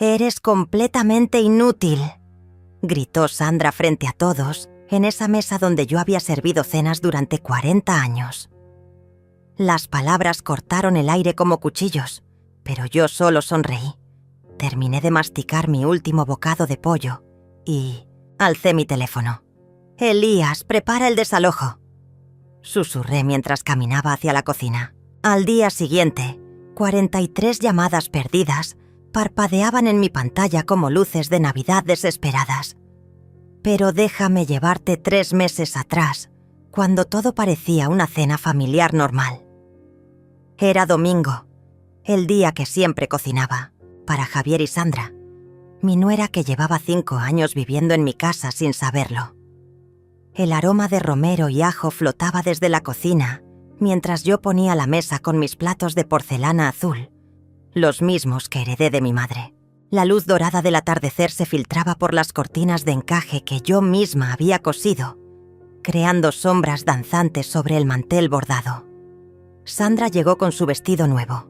«Eres completamente inútil», gritó Sandra frente a todos en esa mesa donde yo había servido cenas durante 40 años. Las palabras cortaron el aire como cuchillos, pero yo solo sonreí. Terminé de masticar mi último bocado de pollo y alcé mi teléfono. «Elías, prepara el desalojo», susurré mientras caminaba hacia la cocina. Al día siguiente, 43 llamadas perdidas parpadeaban en mi pantalla como luces de Navidad desesperadas. Pero déjame llevarte 3 meses atrás, cuando todo parecía una cena familiar normal. Era domingo, el día que siempre cocinaba, para Javier y Sandra, mi nuera que llevaba 5 años viviendo en mi casa sin saberlo. El aroma de romero y ajo flotaba desde la cocina, mientras yo ponía la mesa con mis platos de porcelana azul, los mismos que heredé de mi madre. La luz dorada del atardecer se filtraba por las cortinas de encaje que yo misma había cosido, creando sombras danzantes sobre el mantel bordado. Sandra llegó con su vestido nuevo,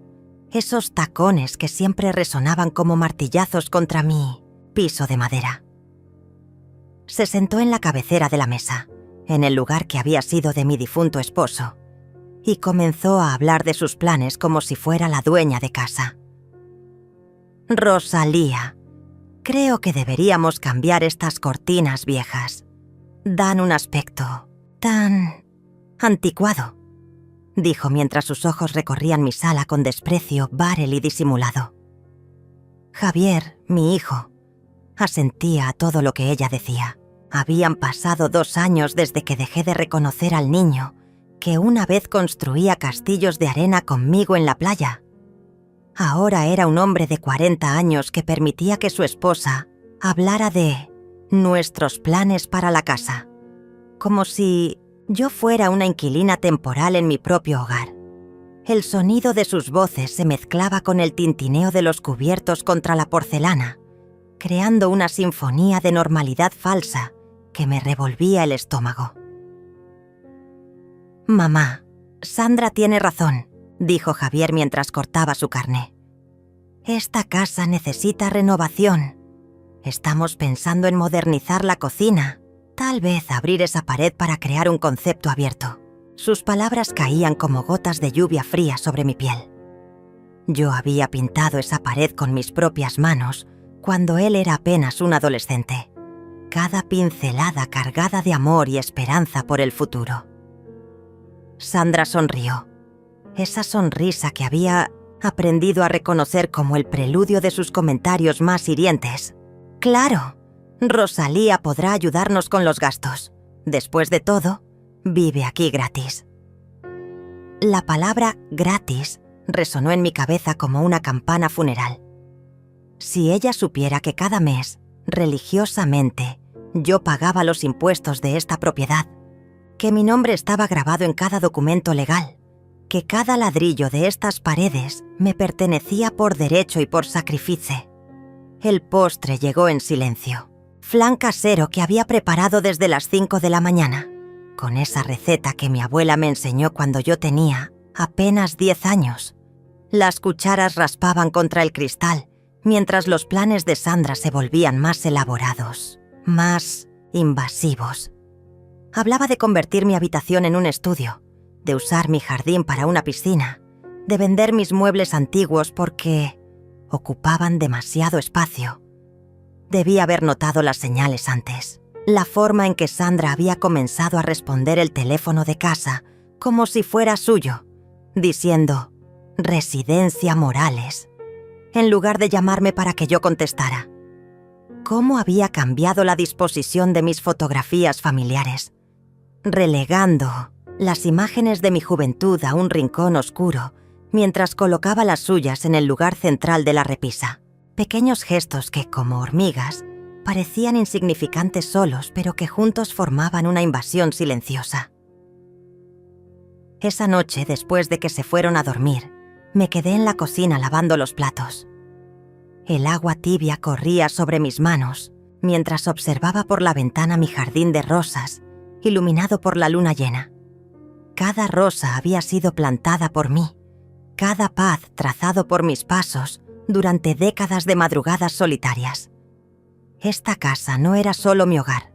esos tacones que siempre resonaban como martillazos contra mi piso de madera. Se sentó en la cabecera de la mesa, en el lugar que había sido de mi difunto esposo, y comenzó a hablar de sus planes como si fuera la dueña de casa. «Rosalía, creo que deberíamos cambiar estas cortinas viejas. Dan un aspecto tan anticuado», dijo mientras sus ojos recorrían mi sala con desprecio barel y disimulado. Javier, mi hijo, asentía a todo lo que ella decía. Habían pasado 2 años desde que dejé de reconocer al niño que una vez construía castillos de arena conmigo en la playa. Ahora era un hombre de 40 años que permitía que su esposa hablara de nuestros planes para la casa, como si yo fuera una inquilina temporal en mi propio hogar. El sonido de sus voces se mezclaba con el tintineo de los cubiertos contra la porcelana, creando una sinfonía de normalidad falsa que me revolvía el estómago. «Mamá, Sandra tiene razón», dijo Javier mientras cortaba su carne. «Esta casa necesita renovación. Estamos pensando en modernizar la cocina, tal vez abrir esa pared para crear un concepto abierto». Sus palabras caían como gotas de lluvia fría sobre mi piel. Yo había pintado esa pared con mis propias manos cuando él era apenas un adolescente. Cada pincelada cargada de amor y esperanza por el futuro. Sandra sonrió. Esa sonrisa que había aprendido a reconocer como el preludio de sus comentarios más hirientes. «Claro, Rosalía podrá ayudarnos con los gastos. Después de todo, vive aquí gratis». La palabra gratis resonó en mi cabeza como una campana funeral. Si ella supiera que cada mes, religiosamente, yo pagaba los impuestos de esta propiedad, que mi nombre estaba grabado en cada documento legal, que cada ladrillo de estas paredes me pertenecía por derecho y por sacrificio. El postre llegó en silencio. Flan casero que había preparado desde las 5 de la mañana, con esa receta que mi abuela me enseñó cuando yo tenía apenas 10 años. Las cucharas raspaban contra el cristal, mientras los planes de Sandra se volvían más elaborados, más invasivos. Hablaba de convertir mi habitación en un estudio, de usar mi jardín para una piscina, de vender mis muebles antiguos porque ocupaban demasiado espacio. Debí haber notado las señales antes. La forma en que Sandra había comenzado a responder el teléfono de casa como si fuera suyo, diciendo «Residencia Morales», en lugar de llamarme para que yo contestara. Cómo había cambiado la disposición de mis fotografías familiares, relegando las imágenes de mi juventud a un rincón oscuro mientras colocaba las suyas en el lugar central de la repisa. Pequeños gestos que, como hormigas, parecían insignificantes solos, pero que juntos formaban una invasión silenciosa. Esa noche, después de que se fueron a dormir, me quedé en la cocina lavando los platos. El agua tibia corría sobre mis manos mientras observaba por la ventana mi jardín de rosas, iluminado por la luna llena. Cada rosa había sido plantada por mí, cada paz trazado por mis pasos durante décadas de madrugadas solitarias. Esta casa no era solo mi hogar,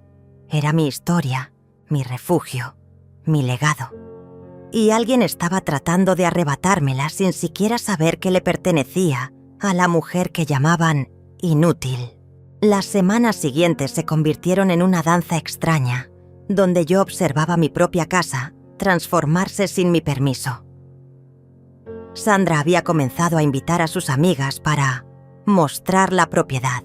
era mi historia, mi refugio, mi legado. Y alguien estaba tratando de arrebatármela sin siquiera saber que le pertenecía a la mujer que llamaban inútil. Las semanas siguientes se convirtieron en una danza extraña, donde yo observaba mi propia casa transformarse sin mi permiso. Sandra había comenzado a invitar a sus amigas para mostrar la propiedad,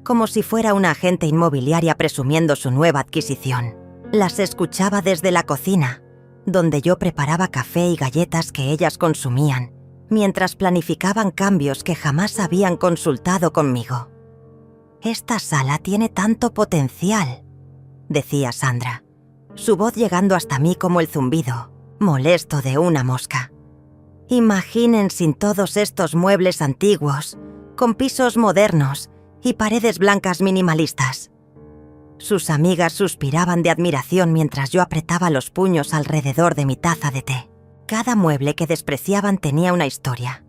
como si fuera una agente inmobiliaria presumiendo su nueva adquisición. Las escuchaba desde la cocina, donde yo preparaba café y galletas que ellas consumían, mientras planificaban cambios que jamás habían consultado conmigo. «Esta sala tiene tanto potencial», decía Sandra, su voz llegando hasta mí como el zumbido molesto de una mosca. «Imaginen sin todos estos muebles antiguos, con pisos modernos y paredes blancas minimalistas». Sus amigas suspiraban de admiración mientras yo apretaba los puños alrededor de mi taza de té. Cada mueble que despreciaban tenía una historia.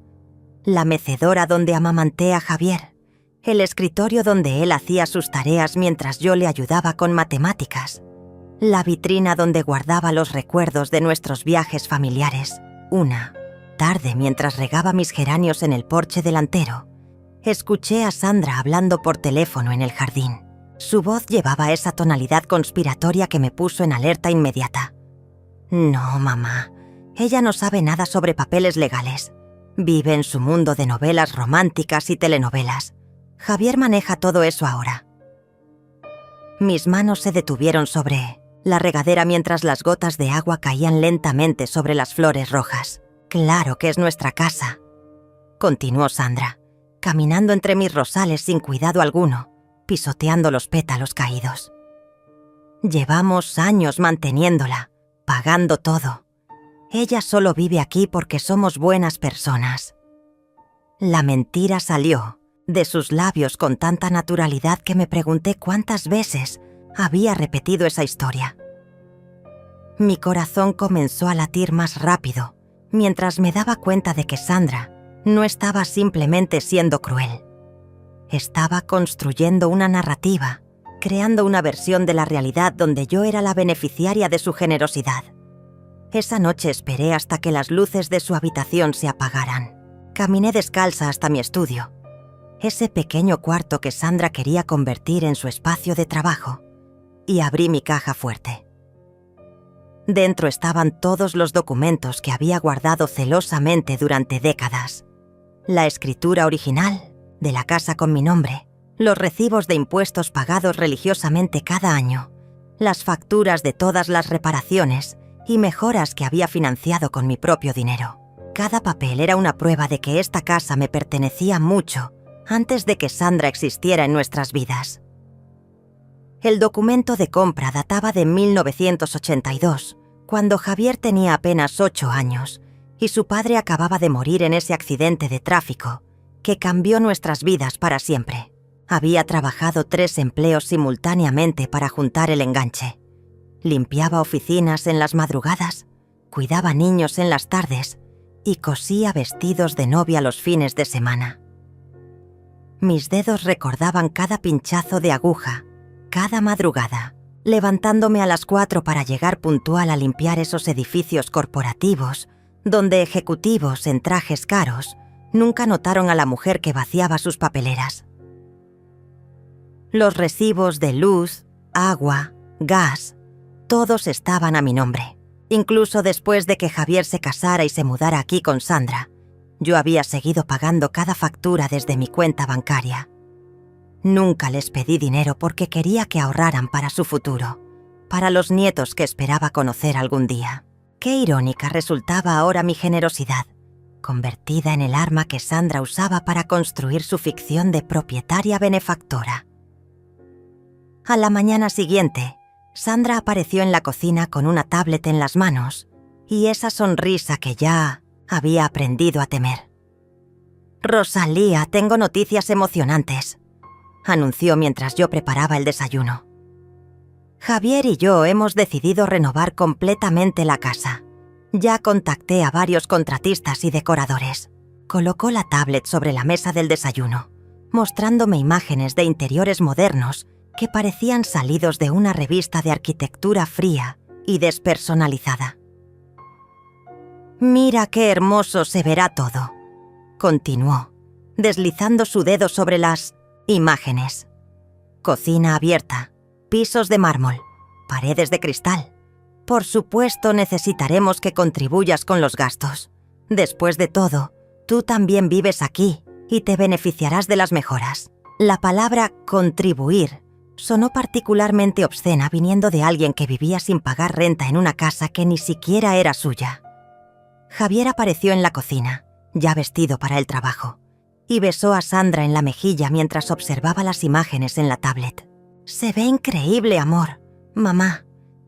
La mecedora donde amamanté a Javier, el escritorio donde él hacía sus tareas mientras yo le ayudaba con matemáticas, la vitrina donde guardaba los recuerdos de nuestros viajes familiares. Una tarde, mientras regaba mis geranios en el porche delantero, escuché a Sandra hablando por teléfono en el jardín. Su voz llevaba esa tonalidad conspiratoria que me puso en alerta inmediata. «No, mamá, ella no sabe nada sobre papeles legales. Vive en su mundo de novelas románticas y telenovelas. Javier maneja todo eso ahora». Mis manos se detuvieron sobre la regadera mientras las gotas de agua caían lentamente sobre las flores rojas. «Claro que es nuestra casa», continuó Sandra, caminando entre mis rosales sin cuidado alguno, pisoteando los pétalos caídos. «Llevamos años manteniéndola, pagando todo. Ella solo vive aquí porque somos buenas personas». La mentira salió de sus labios con tanta naturalidad que me pregunté cuántas veces había repetido esa historia. Mi corazón comenzó a latir más rápido mientras me daba cuenta de que Sandra no estaba simplemente siendo cruel. Estaba construyendo una narrativa, creando una versión de la realidad donde yo era la beneficiaria de su generosidad. Esa noche esperé hasta que las luces de su habitación se apagaran. Caminé descalza hasta mi estudio, ese pequeño cuarto que Sandra quería convertir en su espacio de trabajo, y abrí mi caja fuerte. Dentro estaban todos los documentos que había guardado celosamente durante décadas. La escritura original de la casa con mi nombre, los recibos de impuestos pagados religiosamente cada año, las facturas de todas las reparaciones y mejoras que había financiado con mi propio dinero. Cada papel era una prueba de que esta casa me pertenecía mucho antes de que Sandra existiera en nuestras vidas. El documento de compra databa de 1982, cuando Javier tenía apenas 8 años y su padre acababa de morir en ese accidente de tráfico que cambió nuestras vidas para siempre. Había trabajado 3 empleos simultáneamente para juntar el enganche. Limpiaba oficinas en las madrugadas, cuidaba niños en las tardes y cosía vestidos de novia los fines de semana. Mis dedos recordaban cada pinchazo de aguja, cada madrugada, levantándome a las 4 para llegar puntual a limpiar esos edificios corporativos, donde ejecutivos en trajes caros nunca notaron a la mujer que vaciaba sus papeleras. Los recibos de luz, agua, gas, todos estaban a mi nombre. Incluso después de que Javier se casara y se mudara aquí con Sandra, yo había seguido pagando cada factura desde mi cuenta bancaria. Nunca les pedí dinero porque quería que ahorraran para su futuro, para los nietos que esperaba conocer algún día. Qué irónica resultaba ahora mi generosidad, convertida en el arma que Sandra usaba para construir su ficción de propietaria benefactora. A la mañana siguiente, Sandra apareció en la cocina con una tablet en las manos y esa sonrisa que ya había aprendido a temer. «Rosalía, tengo noticias emocionantes», anunció mientras yo preparaba el desayuno. «Javier y yo hemos decidido renovar completamente la casa. Ya contacté a varios contratistas y decoradores. Colocó la tablet sobre la mesa del desayuno, mostrándome imágenes de interiores modernos que parecían salidos de una revista de arquitectura fría y despersonalizada. «Mira qué hermoso se verá todo», continuó, deslizando su dedo sobre las imágenes. Cocina abierta, pisos de mármol, paredes de cristal. Por supuesto necesitaremos que contribuyas con los gastos. Después de todo, tú también vives aquí y te beneficiarás de las mejoras. La palabra contribuir sonó particularmente obscena viniendo de alguien que vivía sin pagar renta en una casa que ni siquiera era suya. Javier apareció en la cocina, ya vestido para el trabajo, y besó a Sandra en la mejilla mientras observaba las imágenes en la tablet. «Se ve increíble, amor. Mamá,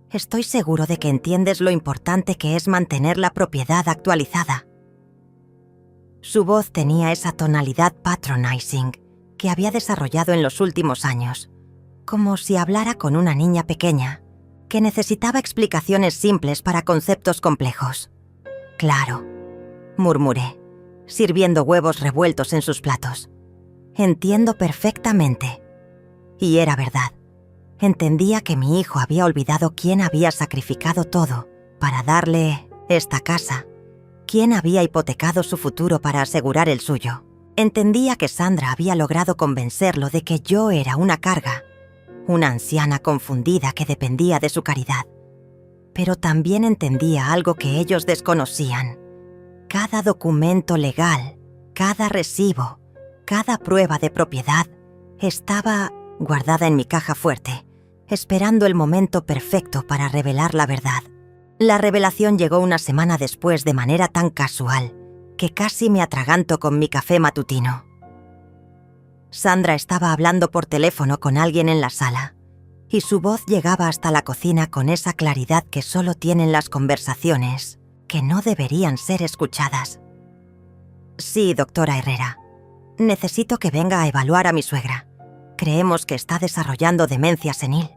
estoy seguro de que entiendes lo importante que es mantener la propiedad actualizada». Su voz tenía esa tonalidad patronizing que había desarrollado en los últimos años, como si hablara con una niña pequeña que necesitaba explicaciones simples para conceptos complejos. «Claro», murmuré, sirviendo huevos revueltos en sus platos. «Entiendo perfectamente». Y era verdad. Entendía que mi hijo había olvidado quién había sacrificado todo para darle esta casa, quién había hipotecado su futuro para asegurar el suyo. Entendía que Sandra había logrado convencerlo de que yo era una carga, una anciana confundida que dependía de su caridad. Pero también entendía algo que ellos desconocían. Cada documento legal, cada recibo, cada prueba de propiedad estaba guardada en mi caja fuerte, esperando el momento perfecto para revelar la verdad. La revelación llegó una semana después de manera tan casual que casi me atraganto con mi café matutino. Sandra estaba hablando por teléfono con alguien en la sala, y su voz llegaba hasta la cocina con esa claridad que solo tienen las conversaciones, que no deberían ser escuchadas. «Sí, doctora Herrera. Necesito que venga a evaluar a mi suegra. Creemos que está desarrollando demencia senil».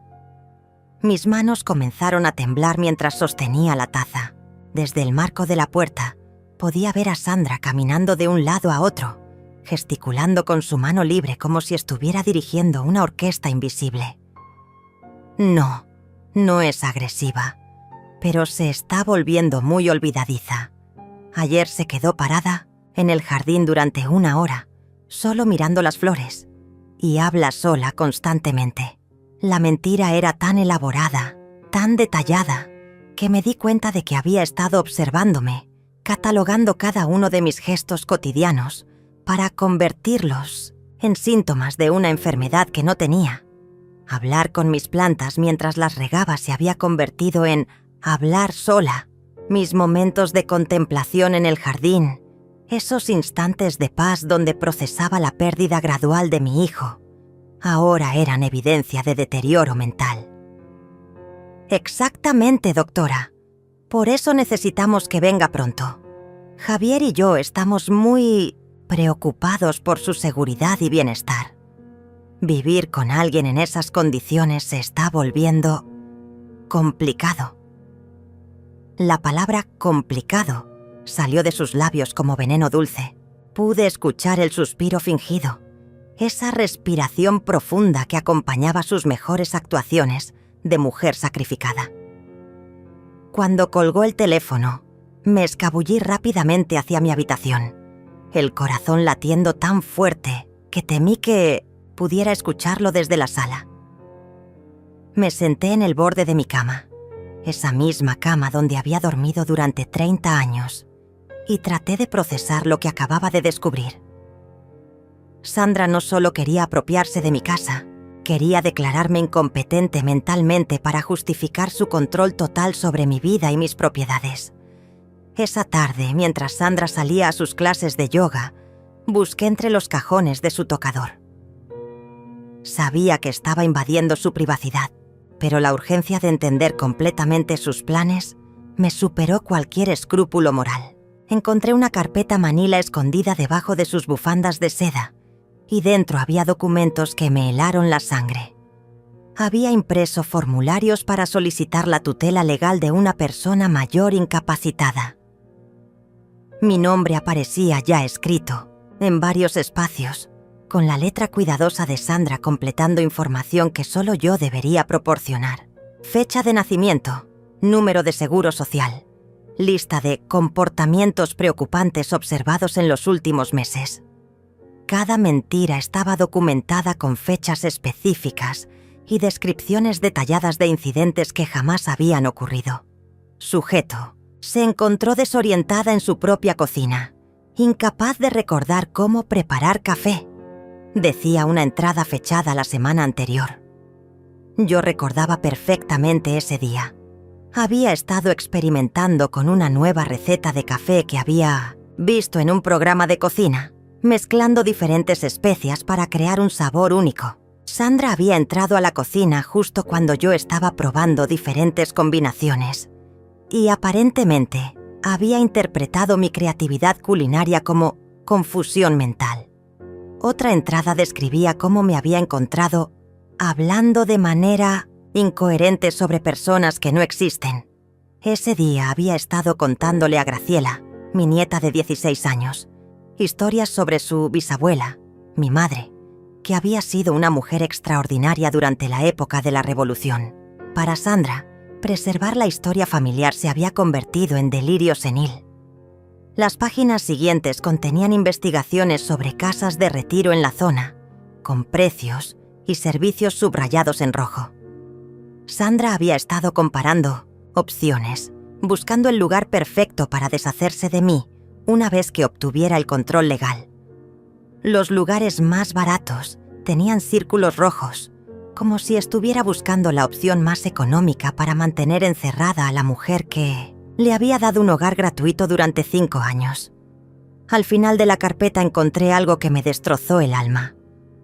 Mis manos comenzaron a temblar mientras sostenía la taza. Desde el marco de la puerta, podía ver a Sandra caminando de un lado a otro, gesticulando con su mano libre como si estuviera dirigiendo una orquesta invisible. No, no es agresiva, pero se está volviendo muy olvidadiza. Ayer se quedó parada en el jardín durante 1 hora, solo mirando las flores, y habla sola constantemente. La mentira era tan elaborada, tan detallada, que me di cuenta de que había estado observándome, catalogando cada uno de mis gestos cotidianos para convertirlos en síntomas de una enfermedad que no tenía. Hablar con mis plantas mientras las regaba se había convertido en hablar sola. Mis momentos de contemplación en el jardín, esos instantes de paz donde procesaba la pérdida gradual de mi hijo, ahora eran evidencia de deterioro mental. «Exactamente, doctora. Por eso necesitamos que venga pronto. Javier y yo estamos muy preocupados por su seguridad y bienestar. Vivir con alguien en esas condiciones se está volviendo complicado». La palabra complicado salió de sus labios como veneno dulce. Pude escuchar el suspiro fingido, esa respiración profunda que acompañaba sus mejores actuaciones de mujer sacrificada. Cuando colgó el teléfono, me escabullí rápidamente hacia mi habitación, el corazón latiendo tan fuerte que temí que pudiera escucharlo desde la sala. Me senté en el borde de mi cama, esa misma cama donde había dormido durante 30 años, y traté de procesar lo que acababa de descubrir. Sandra no solo quería apropiarse de mi casa, quería declararme incompetente mentalmente para justificar su control total sobre mi vida y mis propiedades. Esa tarde, mientras Sandra salía a sus clases de yoga, busqué entre los cajones de su tocador. Sabía que estaba invadiendo su privacidad, pero la urgencia de entender completamente sus planes me superó cualquier escrúpulo moral. Encontré una carpeta manila escondida debajo de sus bufandas de seda, y dentro había documentos que me helaron la sangre. Había impreso formularios para solicitar la tutela legal de una persona mayor incapacitada. Mi nombre aparecía ya escrito, en varios espacios, con la letra cuidadosa de Sandra completando información que solo yo debería proporcionar. Fecha de nacimiento, número de seguro social, lista de comportamientos preocupantes observados en los últimos meses. Cada mentira estaba documentada con fechas específicas y descripciones detalladas de incidentes que jamás habían ocurrido. Sujeto: se encontró desorientada en su propia cocina, incapaz de recordar cómo preparar café, decía una entrada fechada la semana anterior. Yo recordaba perfectamente ese día. Había estado experimentando con una nueva receta de café que había visto en un programa de cocina, mezclando diferentes especias para crear un sabor único. Sandra había entrado a la cocina justo cuando yo estaba probando diferentes combinaciones y aparentemente había interpretado mi creatividad culinaria como confusión mental. Otra entrada describía cómo me había encontrado hablando de manera incoherente sobre personas que no existen. Ese día había estado contándole a Graciela, mi nieta de 16 años, historias sobre su bisabuela, mi madre, que había sido una mujer extraordinaria durante la época de la Revolución. Para Sandra, preservar la historia familiar se había convertido en delirio senil. Las páginas siguientes contenían investigaciones sobre casas de retiro en la zona, con precios y servicios subrayados en rojo. Sandra había estado comparando opciones, buscando el lugar perfecto para deshacerse de mí una vez que obtuviera el control legal. Los lugares más baratos tenían círculos rojos, como si estuviera buscando la opción más económica para mantener encerrada a la mujer que le había dado un hogar gratuito durante 5 años. Al final de la carpeta encontré algo que me destrozó el alma.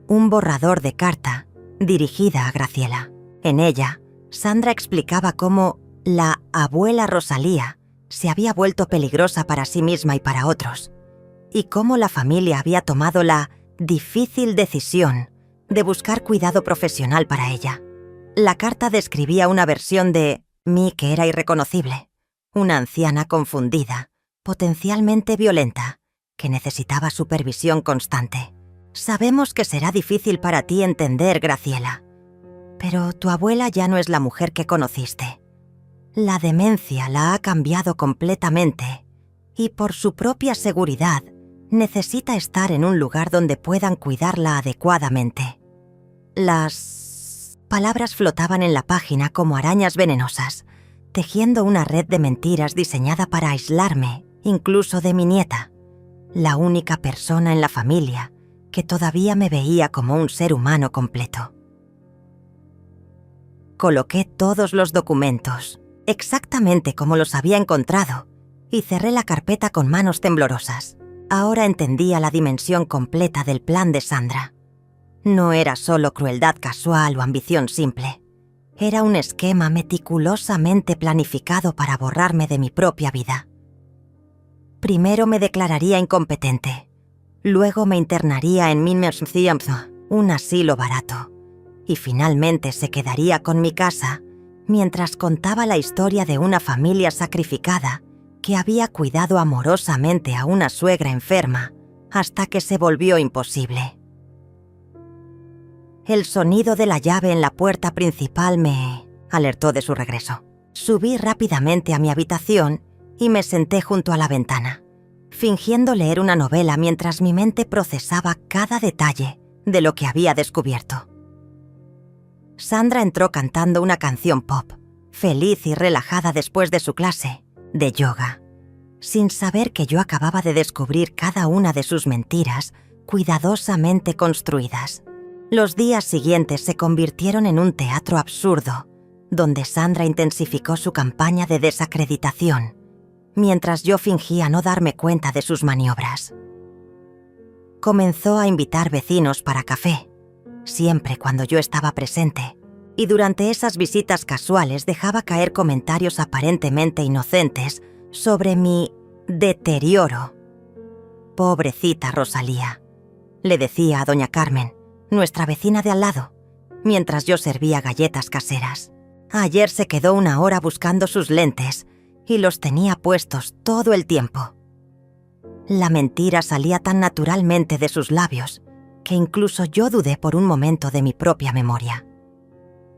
Un borrador de carta dirigida a Graciela. En ella, Sandra explicaba cómo la abuela Rosalía se había vuelto peligrosa para sí misma y para otros, y cómo la familia había tomado la difícil decisión de buscar cuidado profesional para ella. La carta describía una versión de mí que era irreconocible, una anciana confundida, potencialmente violenta, que necesitaba supervisión constante. Sabemos que será difícil para ti entender, Graciela, pero tu abuela ya no es la mujer que conociste. La demencia la ha cambiado completamente y por su propia seguridad necesita estar en un lugar donde puedan cuidarla adecuadamente. Las palabras flotaban en la página como arañas venenosas, tejiendo una red de mentiras diseñada para aislarme, incluso de mi nieta, la única persona en la familia que todavía me veía como un ser humano completo. Coloqué todos los documentos, exactamente como los había encontrado, y cerré la carpeta con manos temblorosas. Ahora entendía la dimensión completa del plan de Sandra. No era solo crueldad casual o ambición simple. Era un esquema meticulosamente planificado para borrarme de mi propia vida. Primero me declararía incompetente. Luego me internaría en un asilo barato. Y finalmente se quedaría con mi casa mientras contaba la historia de una familia sacrificada que había cuidado amorosamente a una suegra enferma hasta que se volvió imposible. El sonido de la llave en la puerta principal me alertó de su regreso. Subí rápidamente a mi habitación y me senté junto a la ventana, fingiendo leer una novela mientras mi mente procesaba cada detalle de lo que había descubierto. Sandra entró cantando una canción pop, feliz y relajada después de su clase de yoga, sin saber que yo acababa de descubrir cada una de sus mentiras cuidadosamente construidas. Los días siguientes se convirtieron en un teatro absurdo, donde Sandra intensificó su campaña de desacreditación, mientras yo fingía no darme cuenta de sus maniobras. Comenzó a invitar vecinos para café, siempre cuando yo estaba presente, y durante esas visitas casuales dejaba caer comentarios aparentemente inocentes sobre mi deterioro. «Pobrecita Rosalía», le decía a doña Carmen, nuestra vecina de al lado, mientras yo servía galletas caseras. Ayer se quedó 1 hora buscando sus lentes y los tenía puestos todo el tiempo. La mentira salía tan naturalmente de sus labios que incluso yo dudé por un momento de mi propia memoria.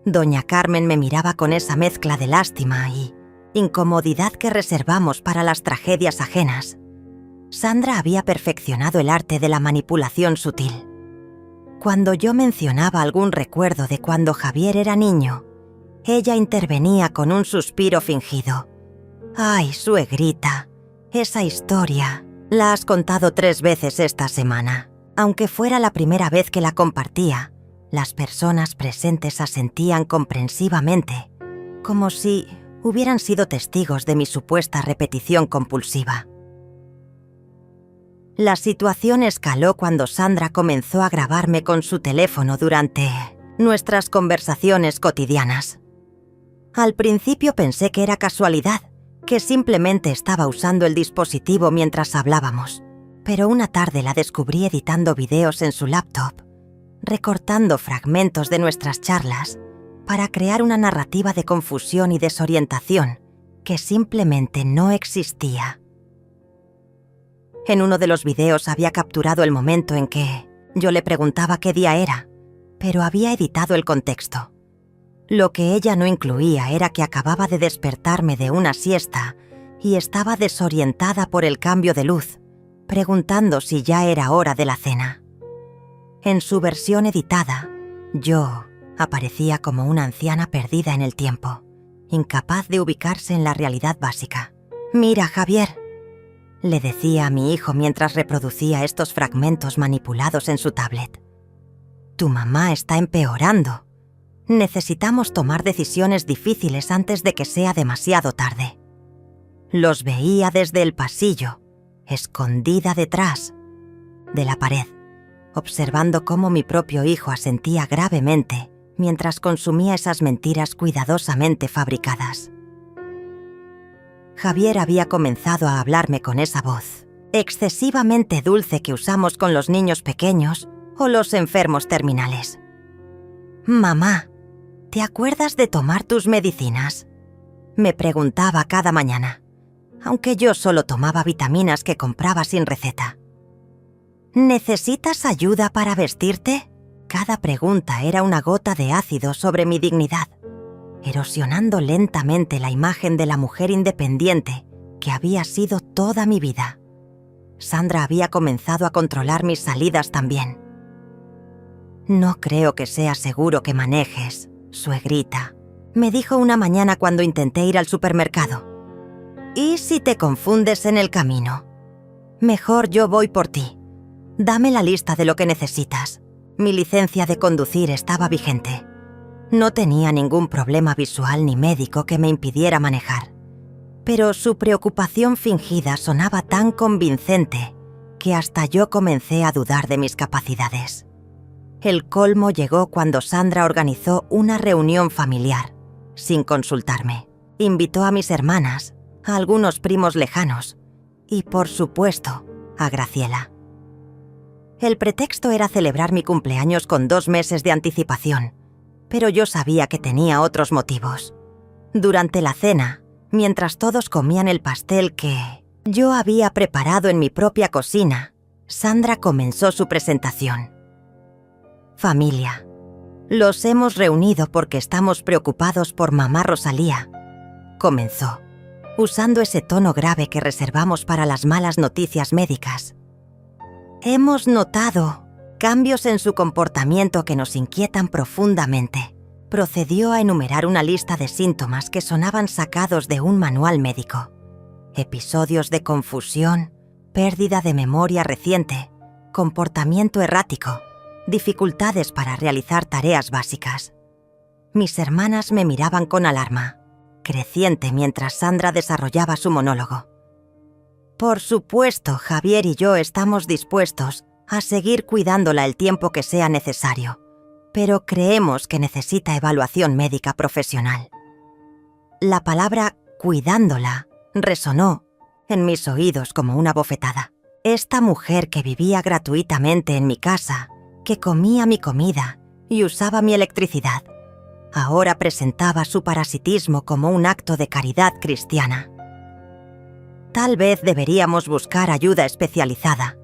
Doña Carmen me miraba con esa mezcla de lástima y incomodidad que reservamos para las tragedias ajenas. Sandra había perfeccionado el arte de la manipulación sutil. Cuando yo mencionaba algún recuerdo de cuando Javier era niño, ella intervenía con un suspiro fingido. «Ay, suegrita, esa historia la has contado 3 veces esta semana». Aunque fuera la primera vez que la compartía, las personas presentes asentían comprensivamente, como si hubieran sido testigos de mi supuesta repetición compulsiva. La situación escaló cuando Sandra comenzó a grabarme con su teléfono durante nuestras conversaciones cotidianas. Al principio pensé que era casualidad, que simplemente estaba usando el dispositivo mientras hablábamos. Pero una tarde la descubrí editando videos en su laptop, recortando fragmentos de nuestras charlas para crear una narrativa de confusión y desorientación que simplemente no existía. En uno de los videos había capturado el momento en que yo le preguntaba qué día era, pero había editado el contexto. Lo que ella no incluía era que acababa de despertarme de una siesta y estaba desorientada por el cambio de luz, preguntando si ya era hora de la cena. En su versión editada, yo aparecía como una anciana perdida en el tiempo, incapaz de ubicarse en la realidad básica. «Mira, Javier», le decía a mi hijo mientras reproducía estos fragmentos manipulados en su tablet. «Tu mamá está empeorando. Necesitamos tomar decisiones difíciles antes de que sea demasiado tarde». Los veía desde el pasillo, escondida detrás de la pared, observando cómo mi propio hijo asentía gravemente mientras consumía esas mentiras cuidadosamente fabricadas. Javier había comenzado a hablarme con esa voz excesivamente dulce que usamos con los niños pequeños o los enfermos terminales. «Mamá, ¿te acuerdas de tomar tus medicinas?», me preguntaba cada mañana, aunque yo solo tomaba vitaminas que compraba sin receta. «¿Necesitas ayuda para vestirte?». Cada pregunta era una gota de ácido sobre mi dignidad, erosionando lentamente la imagen de la mujer independiente que había sido toda mi vida. Sandra había comenzado a controlar mis salidas también. «No creo que sea seguro que manejes, suegrita», me dijo una mañana cuando intenté ir al supermercado. «¿Y si te confundes en el camino? Mejor yo voy por ti. Dame la lista de lo que necesitas». Mi licencia de conducir estaba vigente. No tenía ningún problema visual ni médico que me impidiera manejar. Pero su preocupación fingida sonaba tan convincente que hasta yo comencé a dudar de mis capacidades. El colmo llegó cuando Sandra organizó una reunión familiar, sin consultarme. Invitó a mis hermanas, a algunos primos lejanos y, por supuesto, a Graciela. El pretexto era celebrar mi cumpleaños con 2 meses de anticipación, pero yo sabía que tenía otros motivos. Durante la cena, mientras todos comían el pastel que yo había preparado en mi propia cocina, Sandra comenzó su presentación. «Familia, los hemos reunido porque estamos preocupados por mamá Rosalía», comenzó, usando ese tono grave que reservamos para las malas noticias médicas. «Hemos notado cambios en su comportamiento que nos inquietan profundamente». Procedió a enumerar una lista de síntomas que sonaban sacados de un manual médico. Episodios de confusión, pérdida de memoria reciente, comportamiento errático, dificultades para realizar tareas básicas. Mis hermanas me miraban con alarma, creciente mientras Sandra desarrollaba su monólogo. «Por supuesto, Javier y yo estamos dispuestos a seguir cuidándola el tiempo que sea necesario, pero creemos que necesita evaluación médica profesional». La palabra «cuidándola» resonó en mis oídos como una bofetada. Esta mujer que vivía gratuitamente en mi casa, que comía mi comida y usaba mi electricidad, ahora presentaba su parasitismo como un acto de caridad cristiana. Tal vez deberíamos buscar ayuda especializada,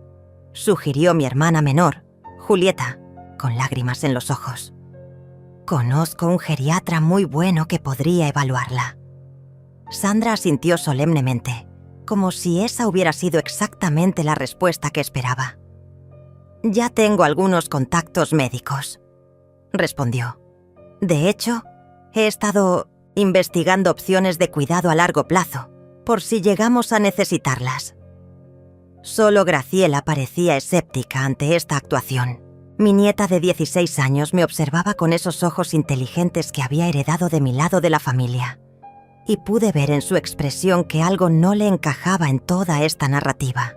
sugirió mi hermana menor, Julieta, con lágrimas en los ojos. Conozco un geriatra muy bueno que podría evaluarla. Sandra asintió solemnemente, como si esa hubiera sido exactamente la respuesta que esperaba. Ya tengo algunos contactos médicos, respondió. De hecho, he estado investigando opciones de cuidado a largo plazo, por si llegamos a necesitarlas. Solo Graciela parecía escéptica ante esta actuación. Mi nieta de 16 años me observaba con esos ojos inteligentes que había heredado de mi lado de la familia, y pude ver en su expresión que algo no le encajaba en toda esta narrativa.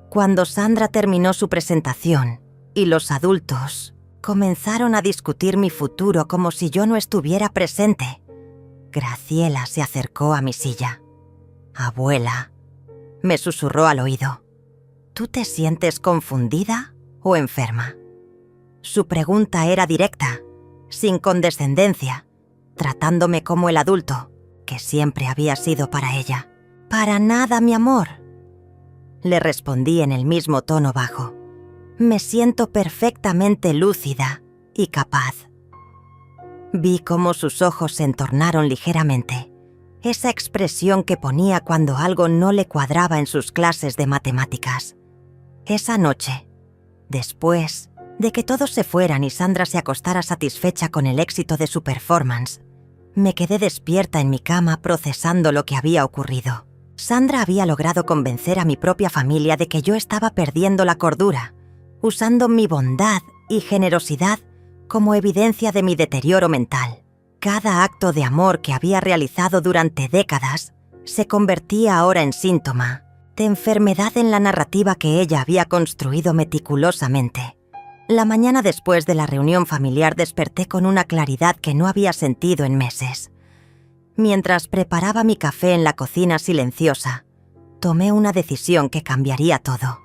Cuando Sandra terminó su presentación y los adultos comenzaron a discutir mi futuro como si yo no estuviera presente, Graciela se acercó a mi silla. «Abuela», me susurró al oído, «¿tú te sientes confundida o enferma?» Su pregunta era directa, sin condescendencia, tratándome como el adulto que siempre había sido para ella. «Para nada, mi amor», le respondí en el mismo tono bajo. «Me siento perfectamente lúcida y capaz». Vi cómo sus ojos se entornaron ligeramente, esa expresión que ponía cuando algo no le cuadraba en sus clases de matemáticas. Esa noche, después de que todos se fueran y Sandra se acostara satisfecha con el éxito de su performance, me quedé despierta en mi cama procesando lo que había ocurrido. Sandra había logrado convencer a mi propia familia de que yo estaba perdiendo la cordura, usando mi bondad y generosidad como evidencia de mi deterioro mental. Cada acto de amor que había realizado durante décadas se convertía ahora en síntoma de enfermedad en la narrativa que ella había construido meticulosamente. La mañana después de la reunión familiar desperté con una claridad que no había sentido en meses. Mientras preparaba mi café en la cocina silenciosa, tomé una decisión que cambiaría todo.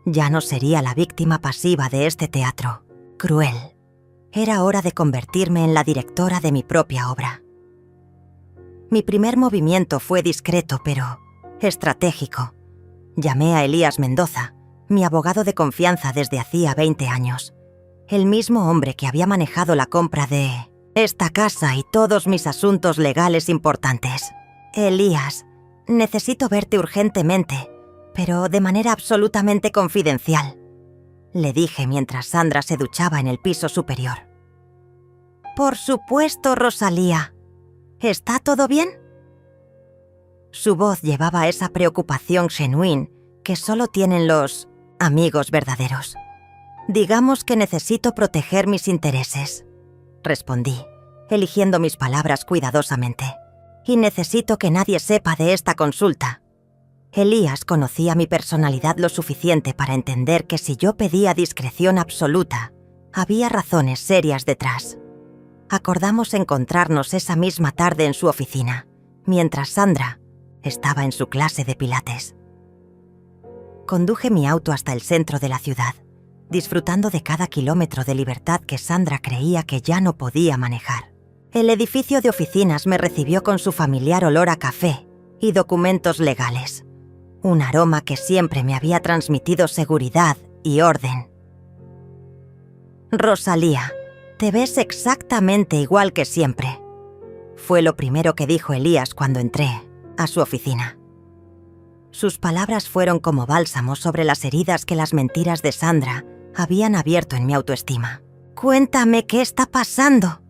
Ya no sería la víctima pasiva de este teatro cruel. Era hora de convertirme en la directora de mi propia obra. Mi primer movimiento fue discreto, pero estratégico. Llamé a Elías Mendoza, mi abogado de confianza desde hacía 20 años. El mismo hombre que había manejado la compra de esta casa y todos mis asuntos legales importantes. «Elías, necesito verte urgentemente, pero de manera absolutamente confidencial», le dije mientras Sandra se duchaba en el piso superior. «Por supuesto, Rosalía. ¿Está todo bien?» Su voz llevaba esa preocupación genuina que solo tienen los amigos verdaderos. «Digamos que necesito proteger mis intereses», respondí, eligiendo mis palabras cuidadosamente. «Y necesito que nadie sepa de esta consulta». Elías conocía mi personalidad lo suficiente para entender que si yo pedía discreción absoluta, había razones serias detrás. Acordamos encontrarnos esa misma tarde en su oficina, mientras Sandra estaba en su clase de pilates. Conduje mi auto hasta el centro de la ciudad, disfrutando de cada kilómetro de libertad que Sandra creía que ya no podía manejar. El edificio de oficinas me recibió con su familiar olor a café y documentos legales, un aroma que siempre me había transmitido seguridad y orden. «Rosalía, te ves exactamente igual que siempre», fue lo primero que dijo Elías cuando entré a su oficina. Sus palabras fueron como bálsamo sobre las heridas que las mentiras de Sandra habían abierto en mi autoestima. «Cuéntame qué está pasando».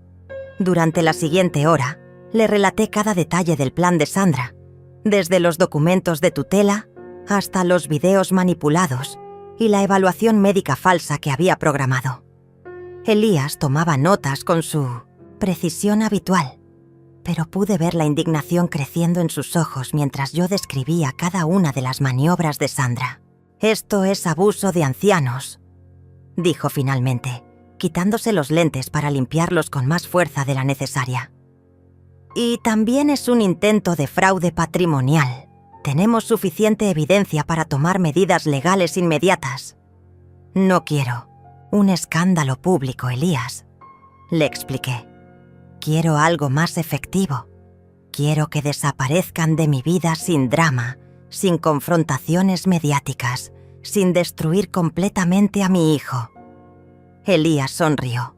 Durante la siguiente hora, le relaté cada detalle del plan de Sandra, desde los documentos de tutela hasta los videos manipulados y la evaluación médica falsa que había programado. Elías tomaba notas con su precisión habitual, pero pude ver la indignación creciendo en sus ojos mientras yo describía cada una de las maniobras de Sandra. «Esto es abuso de ancianos», dijo finalmente, quitándose los lentes para limpiarlos con más fuerza de la necesaria. «Y también es un intento de fraude patrimonial. Tenemos suficiente evidencia para tomar medidas legales inmediatas». «No quiero un escándalo público, Elías», le expliqué. «Quiero algo más efectivo. quiero que desaparezcan de mi vida sin drama, sin confrontaciones mediáticas, sin destruir completamente a mi hijo. Elías sonrió.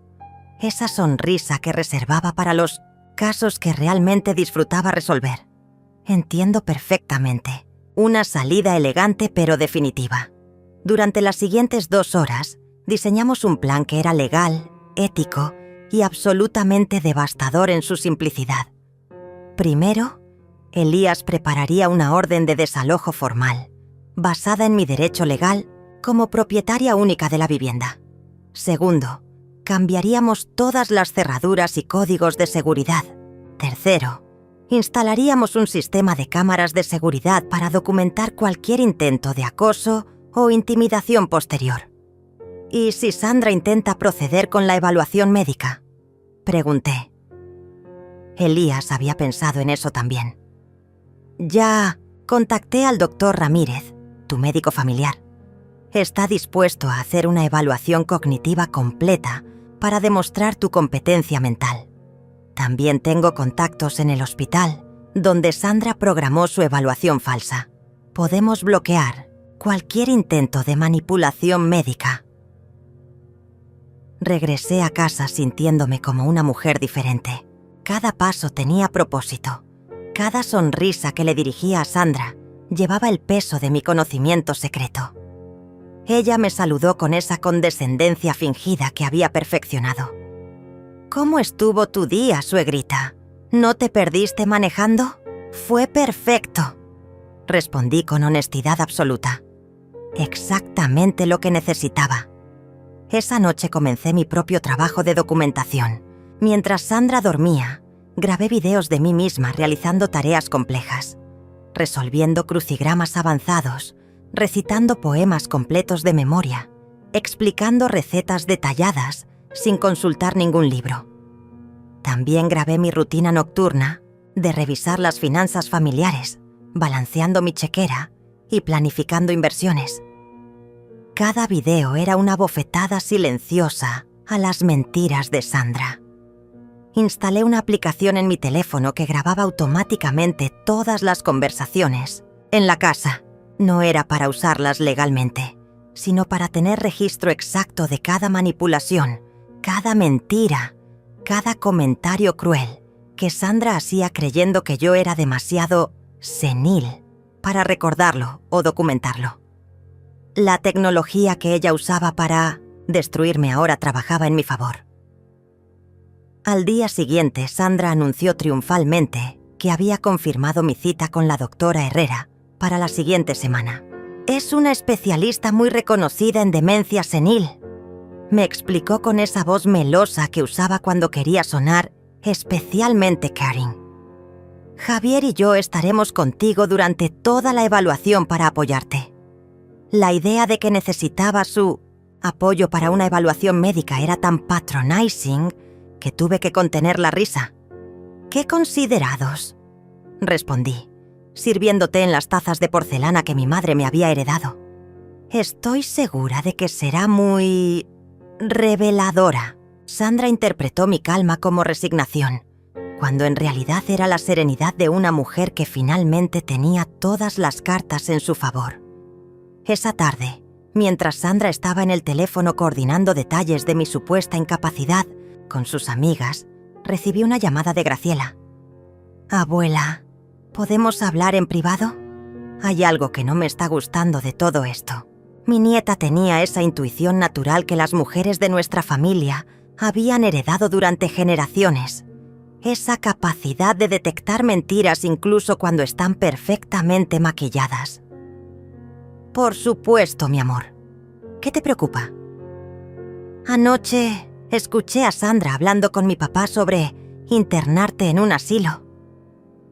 Esa sonrisa que reservaba para los casos que realmente disfrutaba resolver. Entiendo perfectamente. Una salida elegante pero definitiva. Durante las siguientes 2 horas, diseñamos un plan que era legal, ético y absolutamente devastador en su simplicidad. Primero, Elías prepararía una orden de desalojo formal, basada en mi derecho legal como propietaria única de la vivienda. Segundo, cambiaríamos todas las cerraduras y códigos de seguridad. Tercero, instalaríamos un sistema de cámaras de seguridad para documentar cualquier intento de acoso o intimidación posterior. ¿Y si Sandra intenta proceder con la evaluación médica?, pregunté. Elías había pensado en eso también. Ya contacté al doctor Ramírez, tu médico familiar. Está dispuesto a hacer una evaluación cognitiva completa para demostrar tu competencia mental. También tengo contactos en el hospital, donde Sandra programó su evaluación falsa. Podemos bloquear cualquier intento de manipulación médica. Regresé a casa sintiéndome como una mujer diferente. Cada paso tenía propósito. Cada sonrisa que le dirigía a Sandra llevaba el peso de mi conocimiento secreto. Ella me saludó con esa condescendencia fingida que había perfeccionado. ¿Cómo estuvo tu día, suegrita? ¿No te perdiste manejando? Fue perfecto, respondí con honestidad absoluta. Exactamente lo que necesitaba. Esa noche comencé mi propio trabajo de documentación. Mientras Sandra dormía, grabé videos de mí misma realizando tareas complejas, resolviendo crucigramas avanzados, recitando poemas completos de memoria, explicando recetas detalladas sin consultar ningún libro. También grabé mi rutina nocturna de revisar las finanzas familiares, balanceando mi chequera y planificando inversiones. Cada video era una bofetada silenciosa a las mentiras de Sandra. Instalé una aplicación en mi teléfono que grababa automáticamente todas las conversaciones en la casa. No era para usarlas legalmente, sino para tener registro exacto de cada manipulación, cada mentira, cada comentario cruel que Sandra hacía creyendo que yo era demasiado senil para recordarlo o documentarlo. La tecnología que ella usaba para destruirme ahora trabajaba en mi favor. Al día siguiente, Sandra anunció triunfalmente que había confirmado mi cita con la doctora Herrera para la siguiente semana. Es una especialista muy reconocida en demencia senil, me explicó con esa voz melosa que usaba cuando quería sonar especialmente caring. Javier y yo estaremos contigo durante toda la evaluación para apoyarte. La idea de que necesitaba su apoyo para una evaluación médica era tan patronizing que tuve que contener la risa. ¡Qué considerados!, respondí, sirviendo té en las tazas de porcelana que mi madre me había heredado. Estoy segura de que será muy reveladora. Sandra interpretó mi calma como resignación, cuando en realidad era la serenidad de una mujer que finalmente tenía todas las cartas en su favor. Esa tarde, mientras Sandra estaba en el teléfono coordinando detalles de mi supuesta incapacidad con sus amigas, recibí una llamada de Graciela. Abuela, ¿podemos hablar en privado? Hay algo que no me está gustando de todo esto. Mi nieta tenía esa intuición natural que las mujeres de nuestra familia habían heredado durante generaciones. Esa capacidad de detectar mentiras incluso cuando están perfectamente maquilladas. Por supuesto, mi amor. ¿Qué te preocupa? Anoche escuché a Sandra hablando con mi papá sobre internarte en un asilo,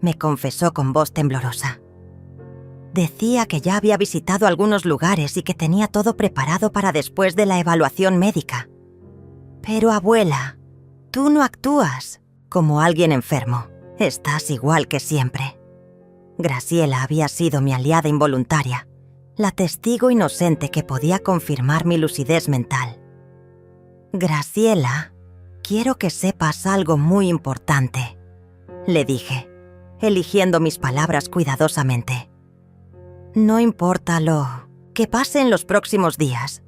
me confesó con voz temblorosa. Decía que ya había visitado algunos lugares y que tenía todo preparado para después de la evaluación médica. Pero abuela, tú no actúas como alguien enfermo. Estás igual que siempre. Graciela había sido mi aliada involuntaria, la testigo inocente que podía confirmar mi lucidez mental. Graciela, quiero que sepas algo muy importante, le dije. eligiendo mis palabras cuidadosamente. No importa lo que pase en los próximos días.